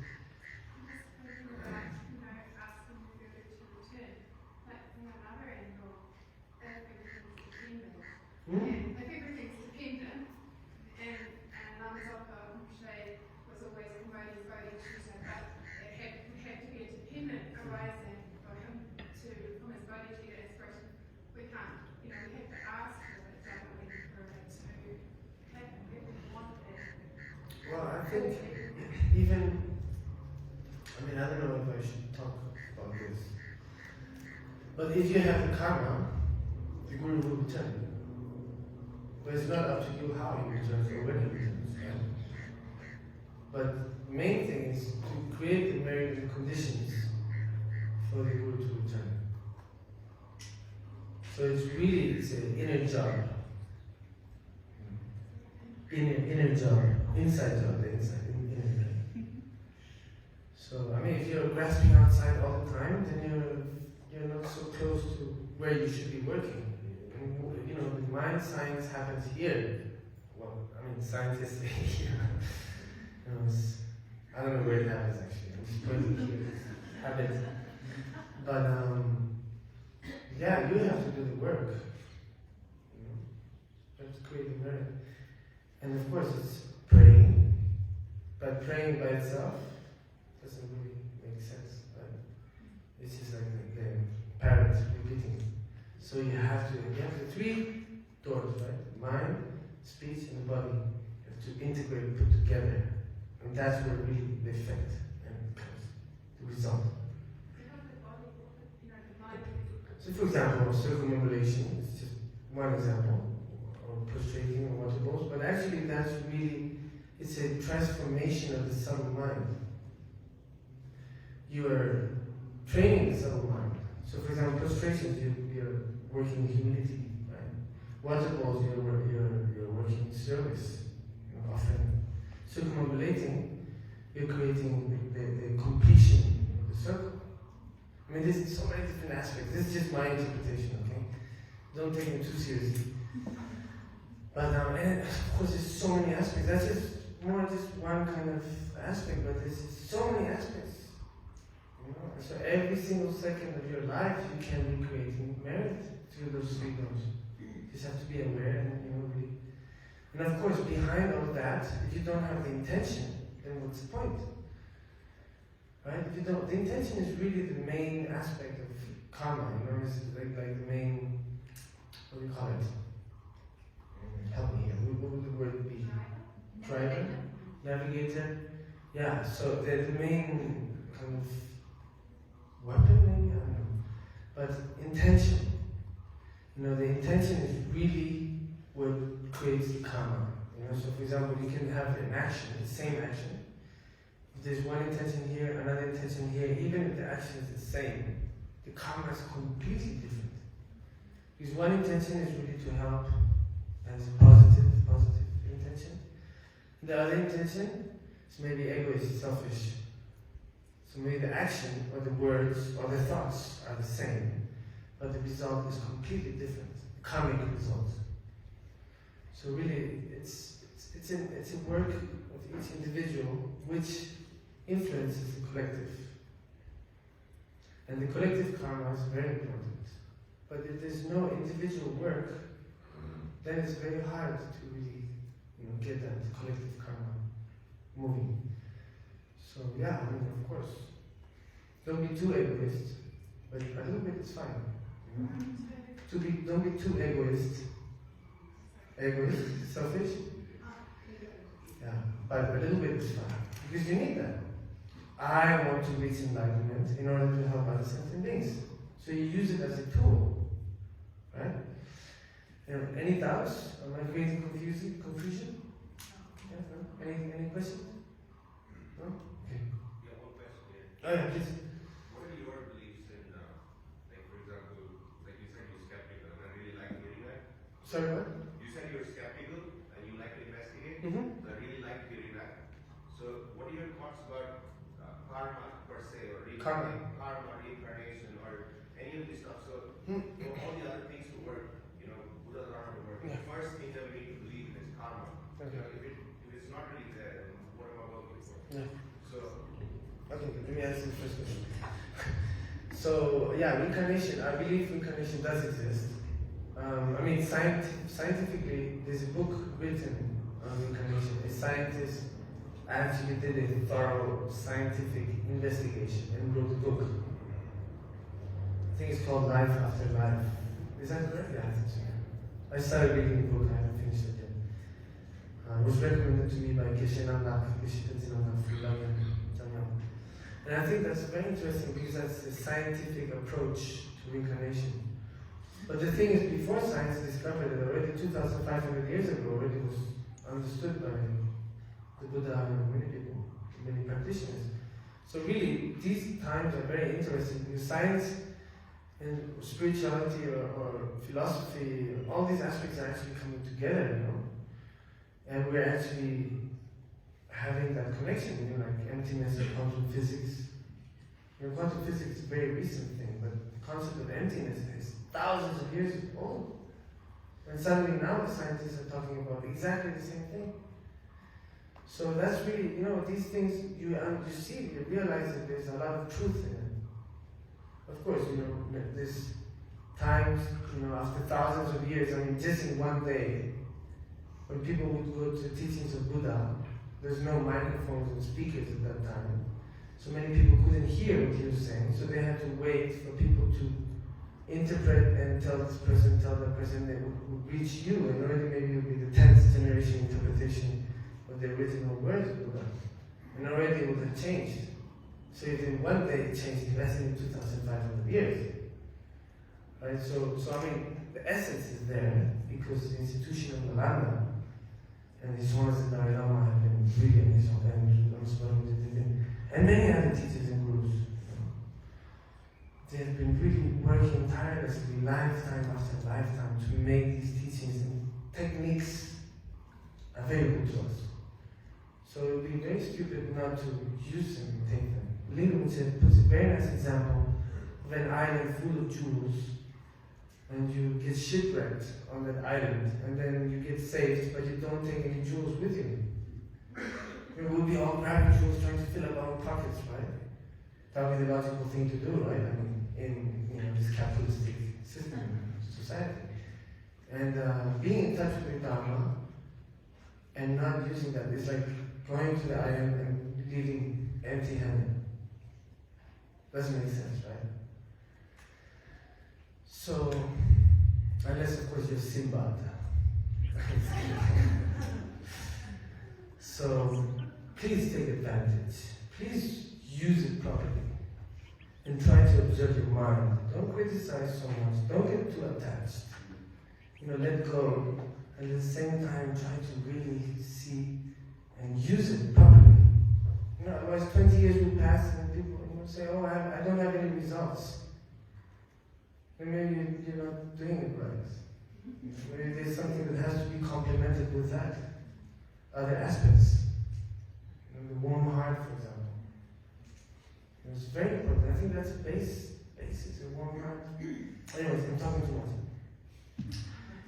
If everything's dependent, and Lama's offer was always promoting voting tutor, but it had to be a dependent arising for him from his voting tutor expression. We can't, we have to ask for it, don't we, for it to happen if we want it. Well, I think even, I don't know if I should talk about this, but if you have the karma, the Guru will return. But it's not up to you how he returns or when he returns. Right? But the main thing is to create the merited conditions for the Guru to return. So it's an inner job. Inner job. Inside job, the inside, inner. So, if you're grasping outside all the time, then you're not so close to where you should be working. The mind science happens here. Well, scientists say here. I don't know where it happens actually. I'm just pointing here. It happens. But you have to do the work. You have to create the merit. And of course, it's praying. But praying by itself doesn't really make sense. Right? It's just like the parrot repeating. So you have the three doors, right? Mind, speech, and the body. You have to integrate, put together. And that's where really the effect and comes, the result. So for example, circumambulation is just one example, or prostrating or water bowls, but actually that's really, it's a transformation of the subtle mind. You are training the subtle mind. So for example, prostration, you're working in humility, right? Water bowls, you're working in service, offering. Circumambulating, you're creating the completion of the circle. There's so many different aspects. This is just my interpretation, okay? Don't take it too seriously. But and of course, there's so many aspects. That's just one kind of aspect, but there's so many aspects. So every single second of your life, you can be creating merit through those three doors. You just have to be aware and really. And of course, behind all that, if you don't have the intention, then what's the point? Right? If you don't, the intention is really the main aspect of karma. It's like the main. What do you call it? Help me here. What would the word be? Driver, navigator. Yeah. So the main kind of weapon, maybe, I don't know. But intention. The intention is really what creates the karma. So for example, you can have an action, the same action. If there's one intention here, another intention here, even if the action is the same, the karma is completely different. Because one intention is really to help as a positive intention. The other intention is maybe egoist, selfish. So maybe the action or the words or the thoughts are the same, but the result is completely different, karmic result. So really, it's it's a work of each individual which influences the collective. And the collective karma is very important. But if there's no individual work, then it's very hard to really, get that collective karma moving. So yeah, I mean, of course, don't be too egoist, but a little bit is fine. Don't be too egoist, selfish. Yeah, but a little bit is fine because you need that. I want to reach enlightenment in order to help other sentient beings. So you use it as a tool, right? Any doubts? Am I creating confusion? Yeah, no? Any questions? No? Okay. Yeah, one question here. Oh yeah, please. What are your beliefs in, like for example, like you said you're skeptical, and I really like hearing that. Sorry, what? You said you're skeptical and you like to investigate. Mm-hmm. So I really like hearing that. So what are your thoughts about karma per se, or Karma. reincarnation, or any of this stuff? So for all the other things to work, Buddha Dharma to work. Yeah. The first thing that we need to believe in is karma. Okay. If it's not really there, then what am I working for? Yeah. So Okay, let me answer the first question. So yeah, reincarnation. I believe reincarnation does exist. Scientifically, there's a book written on reincarnation. A scientist actually did a thorough scientific investigation and wrote a book. I think it's called Life After Life. Is that correct? Yeah, I think so. I started reading the book, I haven't finished it yet. It was recommended to me by Tenzin. And I think that's very interesting because that's a scientific approach to reincarnation. But the thing is, before science discovered it, already 2,500 years ago, already was understood by the Buddha and many people, many practitioners. So really, these times are very interesting because science and spirituality or philosophy, all these aspects are actually coming together, And we're actually having that connection, like emptiness and quantum physics. Quantum physics is a very recent thing, but the concept of emptiness is thousands of years old. And suddenly now the scientists are talking about exactly the same thing. So that's really, these things you see, you realize that there's a lot of truth in it. Of course, there's times, after thousands of years, just in one day, when people would go to teachings of Buddha, there's no microphones and speakers at that time. So many people couldn't hear what he was saying, so they had to wait for people to interpret and tell that person, they would reach you, and already maybe it would be the 10th generation interpretation of the original words of Buddha. And already it would have changed. So if in one day it changed, less than 2,500 years. Right? So the essence is there because the institution of Nalanda and His Holiness the Dalai Lama have been brilliant, and many other teachers and gurus. They have been really working tirelessly, lifetime after lifetime, to make these teachings and techniques available to us. So it would be very stupid not to use them and take them. Lincoln puts a very nice example of an island full of jewels, and you get shipwrecked on that island, and then you get saved, but you don't take any jewels with you. We will be all grabbing jewels, trying to fill up our pockets, right? That would be the logical thing to do, right? In this capitalistic system, society. And being in touch with the Dharma and not using that is like going to the island and leaving empty-handed. Doesn't make sense, right? So, unless of course you're Sinbad. So, please take advantage. Please use it properly. And try to observe your mind. Don't criticize so much. Don't get too attached. Let go. And at the same time, try to really see and use it properly. Otherwise 20 years will pass and people say, oh, I don't have any results. And maybe you're not doing it right. Maybe there's something that has to be complemented with that. Other aspects. The warm heart, for example. It's very important. I think that's a basis, a warm heart. Anyways, I'm talking too much.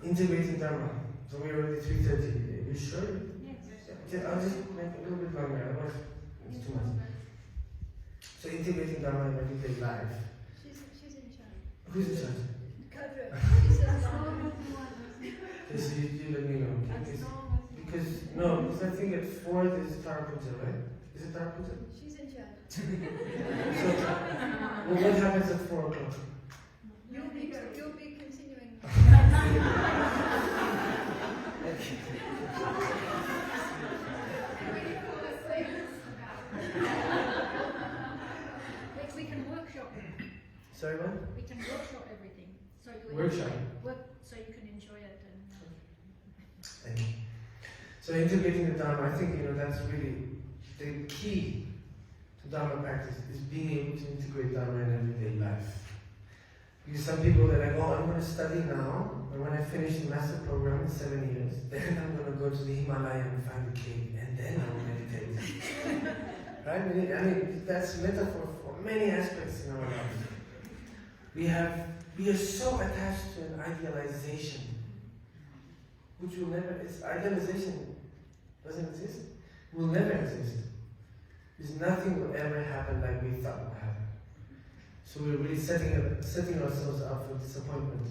Integrating Dharma. So we're already 3:30. Are you sure? Yes. I'll just make it a little bit longer, otherwise it's too much. So integrating Dharma in everyday life. She's in charge. Who's in charge? She says Okay, so you let me know. Okay? Because I think at 4 there's Tarapuja, right? Is it Tarapuja? she's in charge. So, well, what happens at 4 o'clock? You'll be continuing. We can workshop it. Sorry, what? We can workshop everything. So you Workshop. so you can enjoy it and. Thank you. So integrating the Dharma, I think that's really the key to Dharma practice is being able to integrate Dharma in everyday life. Because some people are like, oh, I'm going to study now, and when I finish the master program in 7 years, then I'm going to go to the Himalaya and find a cave, and then I'll meditate. Right? I mean, that's a metaphor for many aspects in our life. We are so attached to an idealization, which will never, idealization doesn't exist, will never exist. Because nothing will ever happen like we thought would happen. So we're really setting ourselves up for disappointment.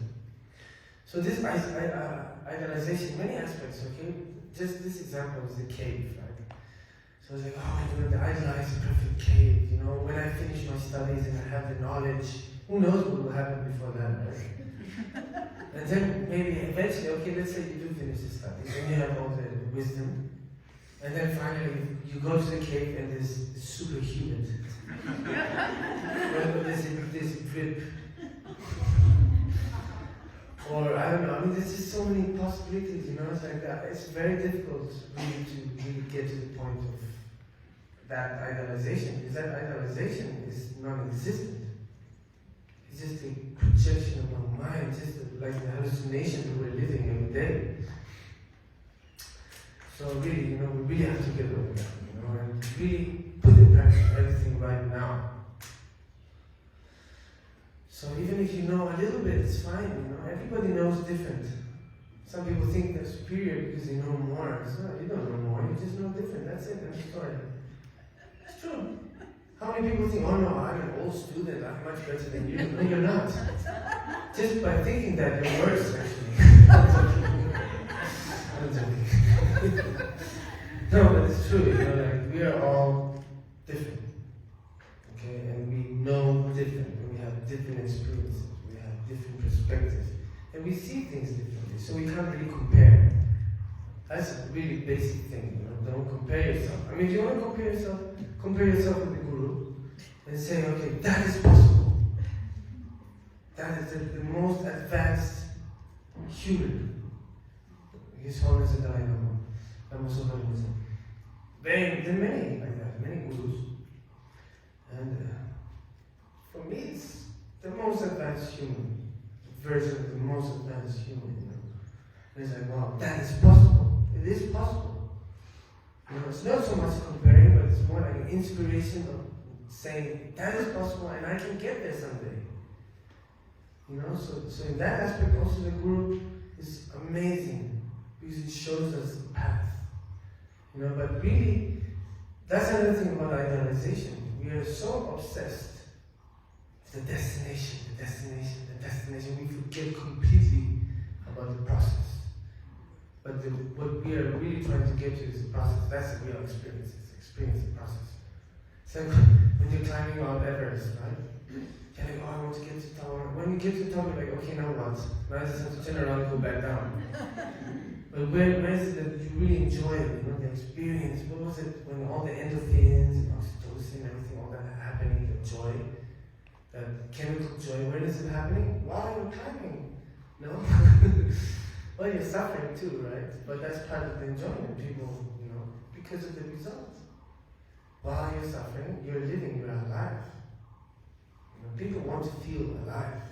So this idealization, many aspects, okay? Just this example is the cave, right? So I was like, oh, the idealized perfect cave, when I finish my studies and I have the knowledge, who knows what will happen before that, right? And then maybe eventually, okay, let's say you do finish the studies and you have all the wisdom, and then finally you go to the cave and it's super humid. There's a drip. Or I don't know, there's just so many possibilities, it's like that. It's very difficult really to get to the point of that idealization, because that idealization is non-existent. It's just a projection of our mind, just like the hallucination that we're living every day. So really, we really have to get over that, and really put in practice everything right now. So even if you know a little bit, it's fine, everybody knows different. Some people think they're superior because they know more. It's not, you don't know more, you just know different, that's it, that's the story. It's true. How many people think, oh no, I'm an old student, I'm much better than you? No, you're not. Just by thinking that, you're worse, actually. I'm joking. No, but it's true, we are all different. Okay, and we know different, and we have different experiences, we have different perspectives, and we see things differently, so we can't really compare. That's a really basic thing, don't compare yourself. I mean, if you want to compare yourself with the Guru, and say, okay, that is possible. That is the most advanced human. His Holiness the Dalai Lama. There are many like that, many gurus. And for me, it's the most advanced human, version of the most advanced human, And it's like, wow, that is possible. It is possible. It's not so much comparing, but it's more like an inspiration of saying, that is possible and I can get there someday. So in that aspect also the Guru is amazing because it shows us the path. But really, that's another thing about idealization. We are so obsessed with the destination. We forget completely about the process. But what we are really trying to get to is the process. That's the real experience. It's experience the process. It's like when you're climbing Mount Everest, right? You're like, oh, I want to get to the top. When you get to the top, you're like, okay, now what? Now I just have to turn around and go back down. But where is it that you really enjoy it, the experience? What was it when all the endorphins and oxytocin and everything, all that happening, the joy, that chemical joy, when is it happening? While you're climbing, no? Well, you're suffering too, right? But that's part of the enjoyment, people, because of the results. While you're suffering, you're living, you're alive. People want to feel alive.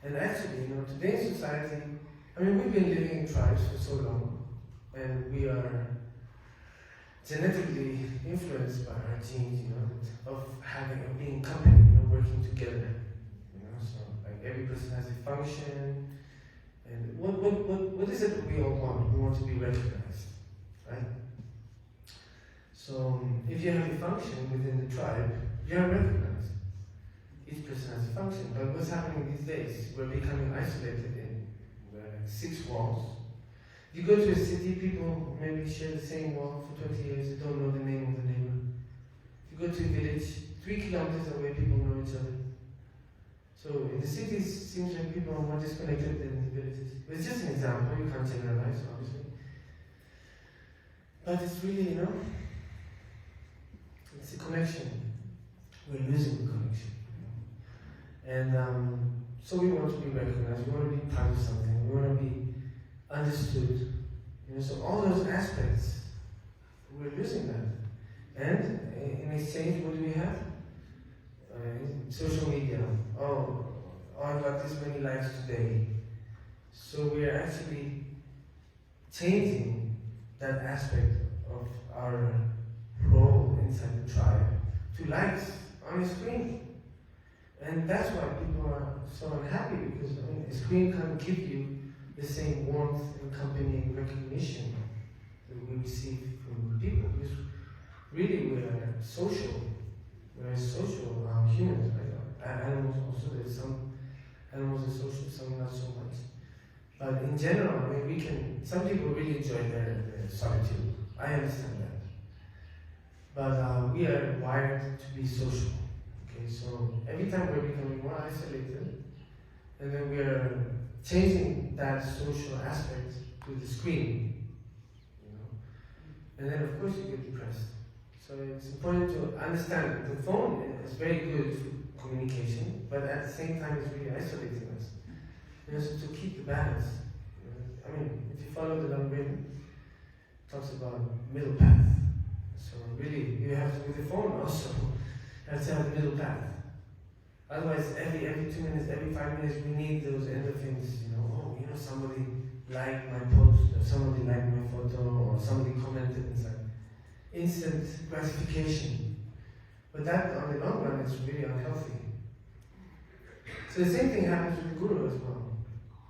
And actually, today's society, we've been living in tribes for so long, and we are genetically influenced by our genes, of being company, working together. So like every person has a function. And what is it that we all want? We want to be recognized, right? So if you have a function within the tribe, you are recognized. Each person has a function. But what's happening these days? We're becoming isolated in 6 walls. If you go to a city, people maybe share the same wall for 20 years, they don't know the name of the neighbor. If you go to a village, 3 kilometers away, people know each other. So in the cities, it seems like people are more disconnected than in the villages. But it's just an example, you can't generalize, obviously. But it's really, it's a connection. We're losing the connection. And so we want to be recognized, we want to be part of something, we want to be understood. So all those aspects, we're losing that. And in exchange, what do we have? Social media. Oh, I got this many likes today. So we're actually changing that aspect of our role inside the tribe to likes on a screen. And that's why people are so unhappy, because a screen can't give you the same warmth and company and recognition that we receive from people. Because really we are social. We're social humans. Animals also, there's some animals are social, some not so much. But in general, some people really enjoy their solitude. I understand that. But we are wired to be social. Okay, so every time we're becoming more isolated, and then we are changing that social aspect to the screen, and then of course you get depressed. So it's important to understand that the phone is very good for communication, but at the same time it's really isolating us. So to keep the balance. If you follow the algorithm, it talks about middle path. So really, you have to, with the phone also, you have to have the middle path. Otherwise, every 2 minutes, every 5 minutes, we need those endorphins. Somebody liked my post, or somebody liked my photo, or somebody commented and said, instant gratification. But that, on the long run, is really unhealthy. So the same thing happens with the guru as well.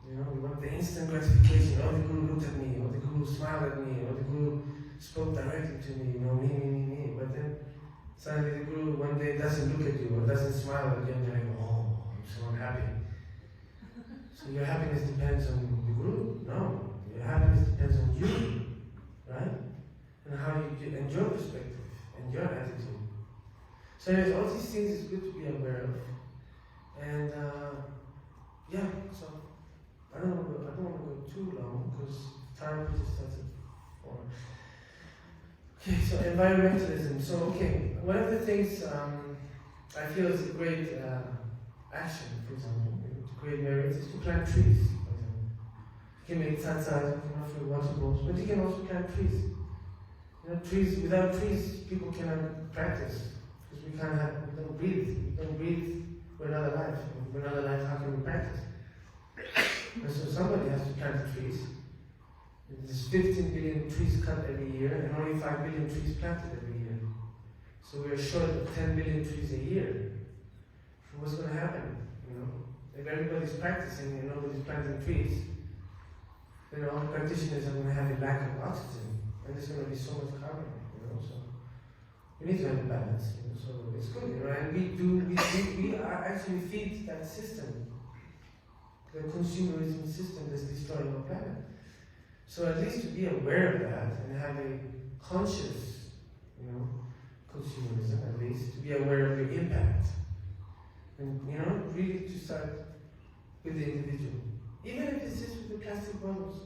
We want the instant gratification. Oh, the guru looked at me, or the guru smiled at me, or the guru spoke directly to me, me. But then suddenly the guru one day doesn't look at you, or doesn't smile at you, and you're like, oh, I'm so unhappy. So your happiness depends on the guru? No. Your happiness depends on you, right? And how you and your perspective and your attitude. So anyways, all these things is good to be aware of. And so I don't want to go too long because time just starts at 4. Okay, so environmentalism. So one of the things I feel is a great action, for example, to create merits is to plant trees. For example, you can make tsatsas, you can offer water bowls, but you can also plant trees. Without trees, people cannot practice because we don't breathe. We don't breathe. We're not alive. If we're not alive, how can we practice? And so somebody has to plant the trees. There's 15 billion trees cut every year, and only 5 billion trees planted every year. So we're short of 10 billion trees a year. So what's going to happen? If everybody's practicing and nobody's planting trees, then all practitioners are going to have a lack of oxygen. And there's going to be so much carbon, so we need to have a balance, so it's good, and we actually feed that system, the consumerism system that's destroying our planet. So at least to be aware of that and have a conscious, consumerism, at least, to be aware of the impact. And, really to start with the individual. Even if it's just with the plastic bottles.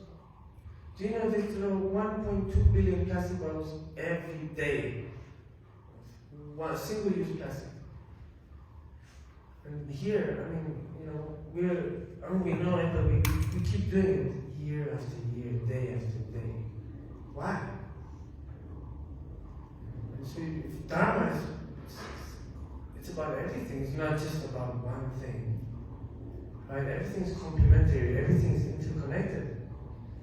Do you know they throw 1.2 billion plastic bottles every day? Single-use plastic. And here, we know it, but we keep doing it year after year, day after day. Why? And so if Dharma is, it's about everything. It's not just about one thing. Right? Everything's complementary. Everything's interconnected.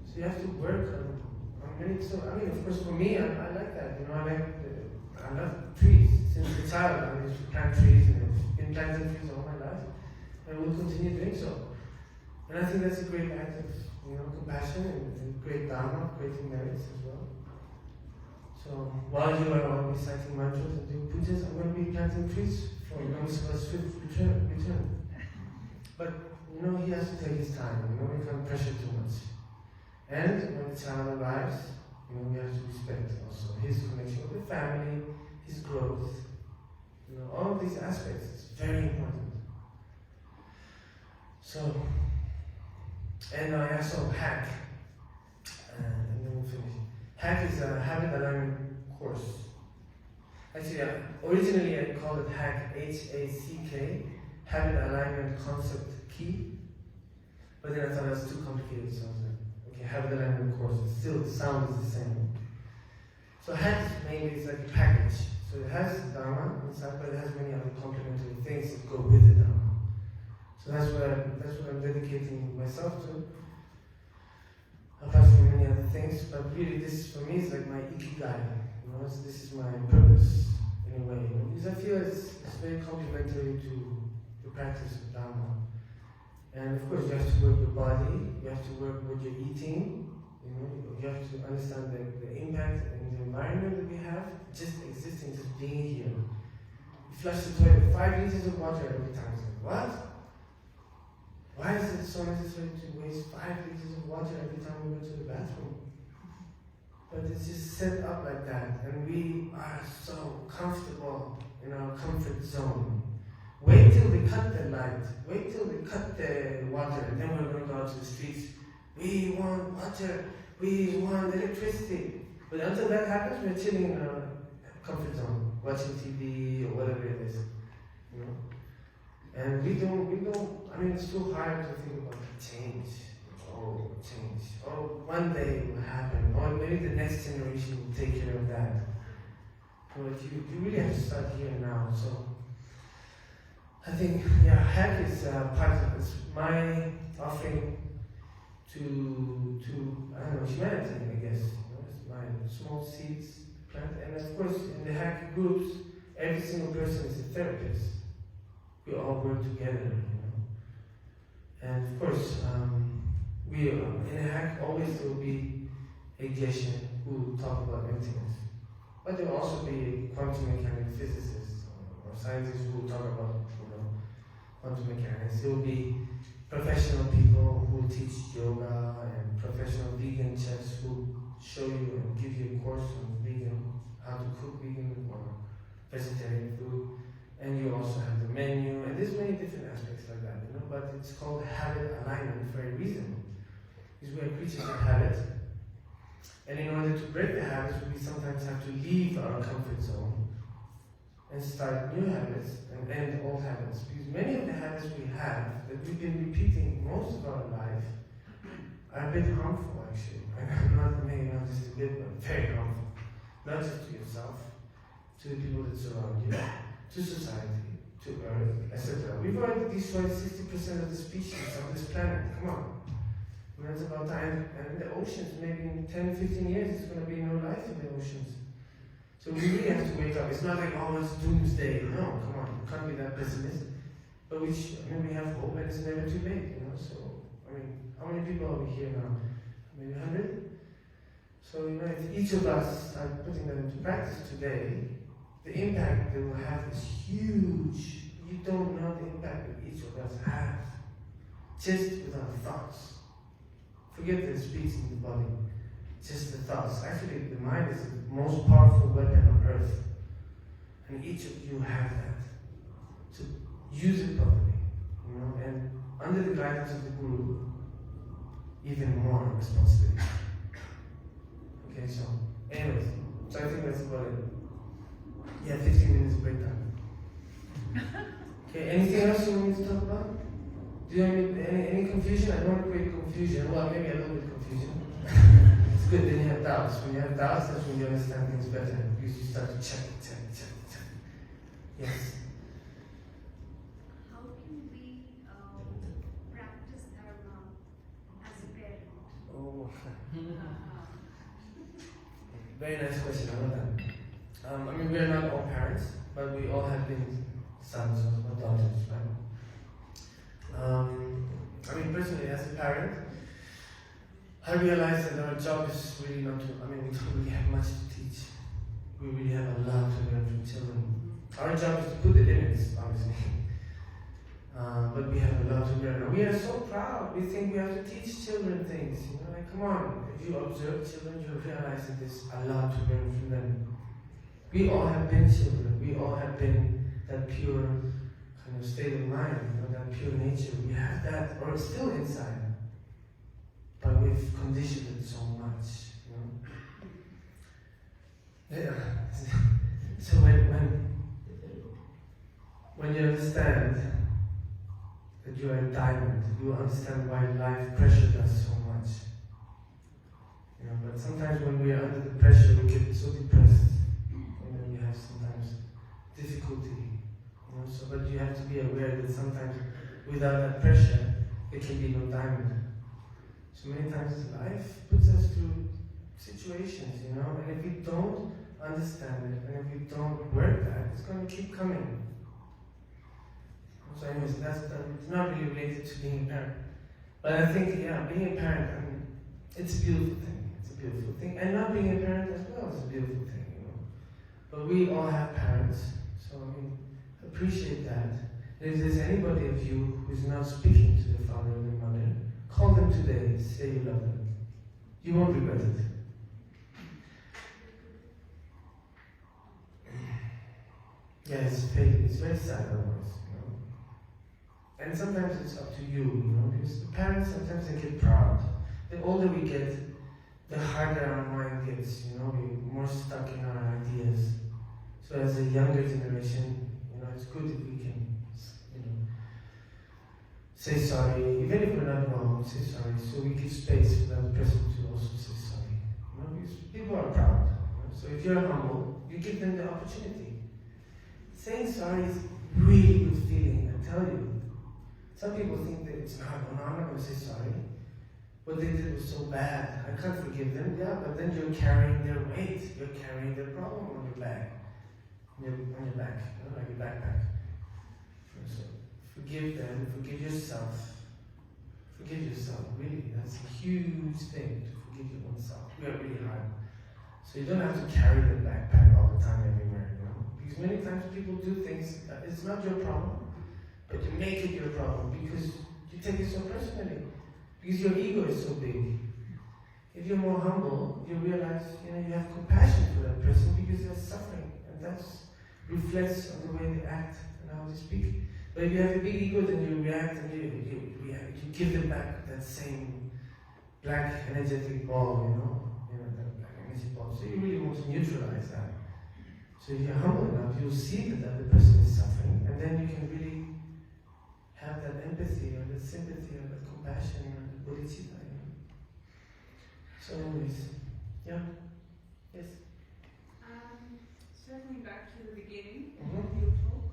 So you have to work on many. So of course, for me, I like that. I love trees. Since a child, I used to plant trees, and I've been planting trees all my life, and will continue doing so. And I think that's a great act of, compassion and great dharma, creating merits as well. So while you are all reciting mantras and doing pujas, I'm going to be planting trees for Namaska's swift return. But he has to take his time. We can't pressure too much. And when the child arrives, we have to respect also his connection with the family, his growth. All of these aspects is very important. So, and I also hack, and then we'll finish. Hack is a habit alignment course. Actually, originally I called it hack, H-A-C-K, habit alignment concept key. But then I thought it was too complicated, so I was like, okay, habit alignment course. Still, the sound is the same. So hack mainly is like a package. So it has Dharma inside, but it has many other complementary things that go with the Dharma. So that's what I'm dedicating myself to. Apart from many other things, but really this for me is like my ikigai. This is my purpose in a way. Because I feel it's very complementary to the practice of Dharma. And of course you have to work your body, you have to work what you're eating, you have to understand the impact in the environment that we have, just existing, just being here. You flush the toilet, 5 liters of water every time. It's like, what? Why is it so necessary to waste 5 liters of water every time we go to the bathroom? But it's just set up like that, and we are so comfortable in our comfort zone. Wait till they cut the light, wait till they cut the water, and then we're going to go out to the streets. We want water, we want electricity. But until that happens, we're chilling in our comfort zone, watching TV or whatever it is. And we don't, it's too hard to think about change. Change. One day it will happen. Or maybe the next generation will take care of that. But you really have to start here now. So I think, hack is part of this. My offering to humanity, I guess. It's my small seeds plant. And of course, in the hack groups, every single person is a therapist. We all work together, And of course, in a hack, always there will be a geshe who will talk about emptiness. But there will also be quantum mechanic physicists or scientists who will talk about quantum mechanics. There will be professional people who will teach yoga and professional vegan chefs who will show you and give you a course on vegan, how to cook vegan or vegetarian food. And you also have the menu, and there's many different aspects like that, but it's called habit alignment for a reason. Because we are creatures of habit. And in order to break the habits, we sometimes have to leave our comfort zone and start new habits and end old habits. Because many of the habits we have that we've been repeating most of our life are a bit harmful, actually. Maybe not just a bit, but very harmful. Not just to yourself, to the people that surround you, to society, to Earth, etc. We've already destroyed 60% of the species on this planet. Come on. It's about time. And in the oceans, maybe in 10, 15 years, there's going to be no life in the oceans. So we really have to wake up. It's not like, it's doomsday. No, come on. You can't be that pessimistic. But we have hope, and it's never too late, So, how many people are we here now? Maybe 100? So, if each of us start putting that into practice today, the impact they will have is huge. You don't know the impact that each of us has. Just with our thoughts. Forget the speech in the body. Just the thoughts. Actually, the mind is the most powerful weapon on earth. And each of you have that. So use it properly. And under the guidance of the Guru, even more responsibility. Okay, so anyways, so I think that's about it. 15 minutes break time. Okay, anything else you want me to talk about? Do you have any confusion? I don't want to create confusion. Well, maybe a little bit confusion. It's good, then you have doubts. When you have doubts, that's when you understand things better. Because you start to check. Yes? How can we practice dharma as a parent? Oh. Very nice question, I love that. We're not all parents, but we all have been sons or daughters, right? Personally, as a parent, I realized that our job is really not to, we don't really have much to teach. we really have a lot to learn from children. Our job is to put the limits, obviously. But we have a lot to learn. We are so proud. We think we have to teach children things. You know, like, come on. If you observe children, you'll realize that there's a lot to learn from them. We all have been children. We all have been that pure kind of state of mind, you know, that pure nature. We have that, or it's still inside. But we've conditioned it so much, you know. Yeah. So when you understand that you are a diamond, you will understand why life pressured us so much. You know, but sometimes when we are under the pressure, we get so depressed, and then we have sometimes difficulty. You know, so but you have to be aware that sometimes without that pressure, it can be no diamond. So many times life puts us through situations, you know, and if we don't understand it, and if we don't work that, it's going to keep coming. So anyways, it's not really related to being a parent. But I think, yeah, being a parent, I mean, it's a beautiful thing. It's a beautiful thing. And not being a parent as well is a beautiful thing, you know. But we all have parents, so I mean, appreciate that. And if there's anybody of you who's not speaking to their father or their mother, call them today, say you love them. You won't regret it. Yeah, it's very sad otherwise, you know. And sometimes it's up to you, you know, because the parents sometimes they get proud. The older we get, the harder our mind gets, you know, we're more stuck in our ideas. So as a younger generation, you know, it's good if we can, you know, say sorry, even if we're not wrong, say sorry, so we give space for that person to also say sorry. You know, because people are proud. You know? So if you're humble, you give them the opportunity. Saying sorry is really good feeling, I tell you. Some people think that it's not, no, I'm not going to say sorry. What they did was so bad, I can't forgive them. Yeah, but then you're carrying their weight, you're carrying their problem on your back. On your back, you know, like your backpack. So forgive them, forgive yourself. Forgive yourself, really. That's a huge thing, to forgive your own self. We are really hard. So you don't have to carry the backpack all the time everywhere, you know. Because many times people do things, it's not your problem, but you make it your problem because you take it so personally. Because your ego is so big. If you're more humble, you realize, you know, you have compassion for that person because they're suffering, and that reflects on the way they act and how they speak. But if you have a big ego, then you react and you give them back that same black energetic ball, you know, that black energy ball. So you really want to neutralize that. So if you're humble enough, you'll see that the other person is suffering, and then you can really have that empathy or that sympathy or that compassion or the bodhicitta. You know? So anyways, yeah, yes. Circling back to the beginning Mhm. of your talk,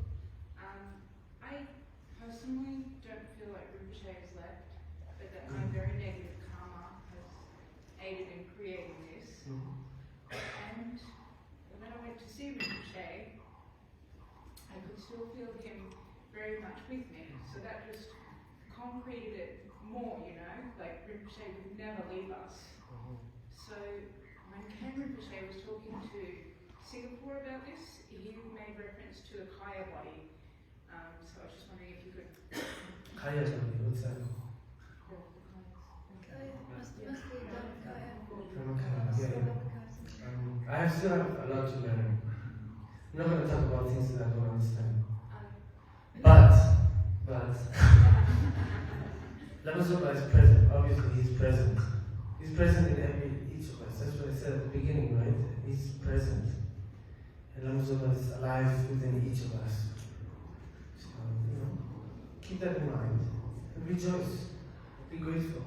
I personally don't feel like Rinpoche has left, but that my very negative karma has aided in creating this. And when I went to see Rinpoche, I could still feel him very much with me. So that just concreted it more, you know, like Rinpoche would never leave us. So when Kane Rinpoche was talking to Singapore about this, he made reference to a kaya body. So I was just wondering if you could... Kaya body, what's that? I still have a lot to learn. I'm not going to talk about things that I don't understand. But Lama Zopa is present. Obviously, he's present. He's present in each of us. That's what I said at the beginning, right? He's present. And Lama Zopa is alive within each of us. So, you know, keep that in mind. And rejoice. Be grateful.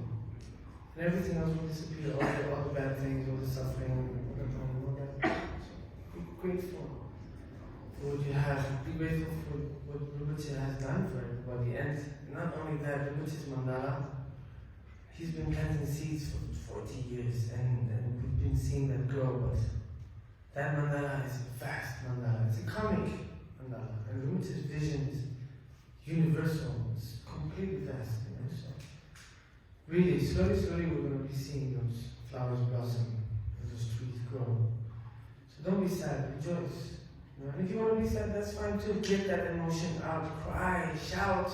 And everything else will disappear. All the bad things, all the suffering, all the pain, all that. So, be grateful for what you have. Be grateful for what Rinpoche has done for everybody. And not only that, Rinpoche's mandala, he's been planting seeds for 40 years, and we've been seeing that grow. But that mandala is a vast mandala. It's a karmic mandala. And Rinpoche's vision is universal. It's completely vast. You know? So really, slowly we're going to be seeing those flowers blossom and those trees grow. So So don't be sad, rejoice. You know, and if you want to be sad, that's fine too. Get that emotion out, cry, shout.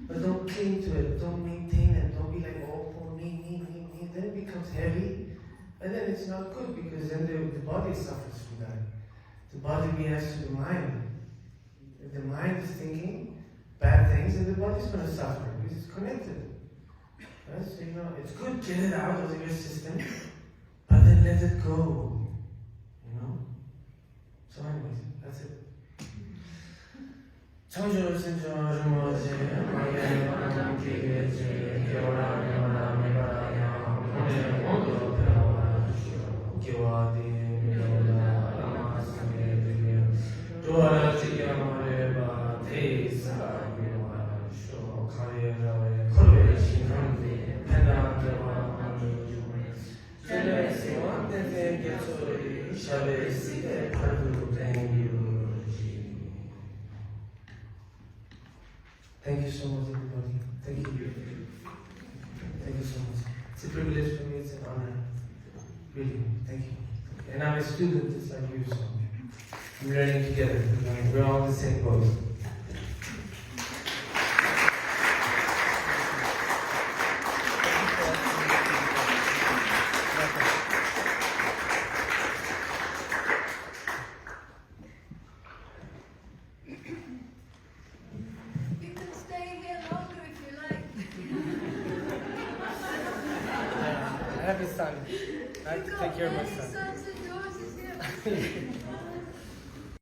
But don't cling to it, don't maintain it, don't be like, oh, poor me. Then it becomes heavy, and then it's not good because then the body suffers from that. The body reacts to the mind. If the mind is thinking bad things, then the body's going to suffer because it's connected. Right? So, you know, it's good, get it out of your system, but then let it go. You know? So anyways, that's it. Thank you so much, everybody. Thank you. Thank you so much. It's a privilege for me, it's an honor. Really, thank you. And I'm a student just like you, so I'm learning together. We're all in the same boat. You can stay here longer if you like. I have a son. I have to take care of my son. Sons and daughters, yeah.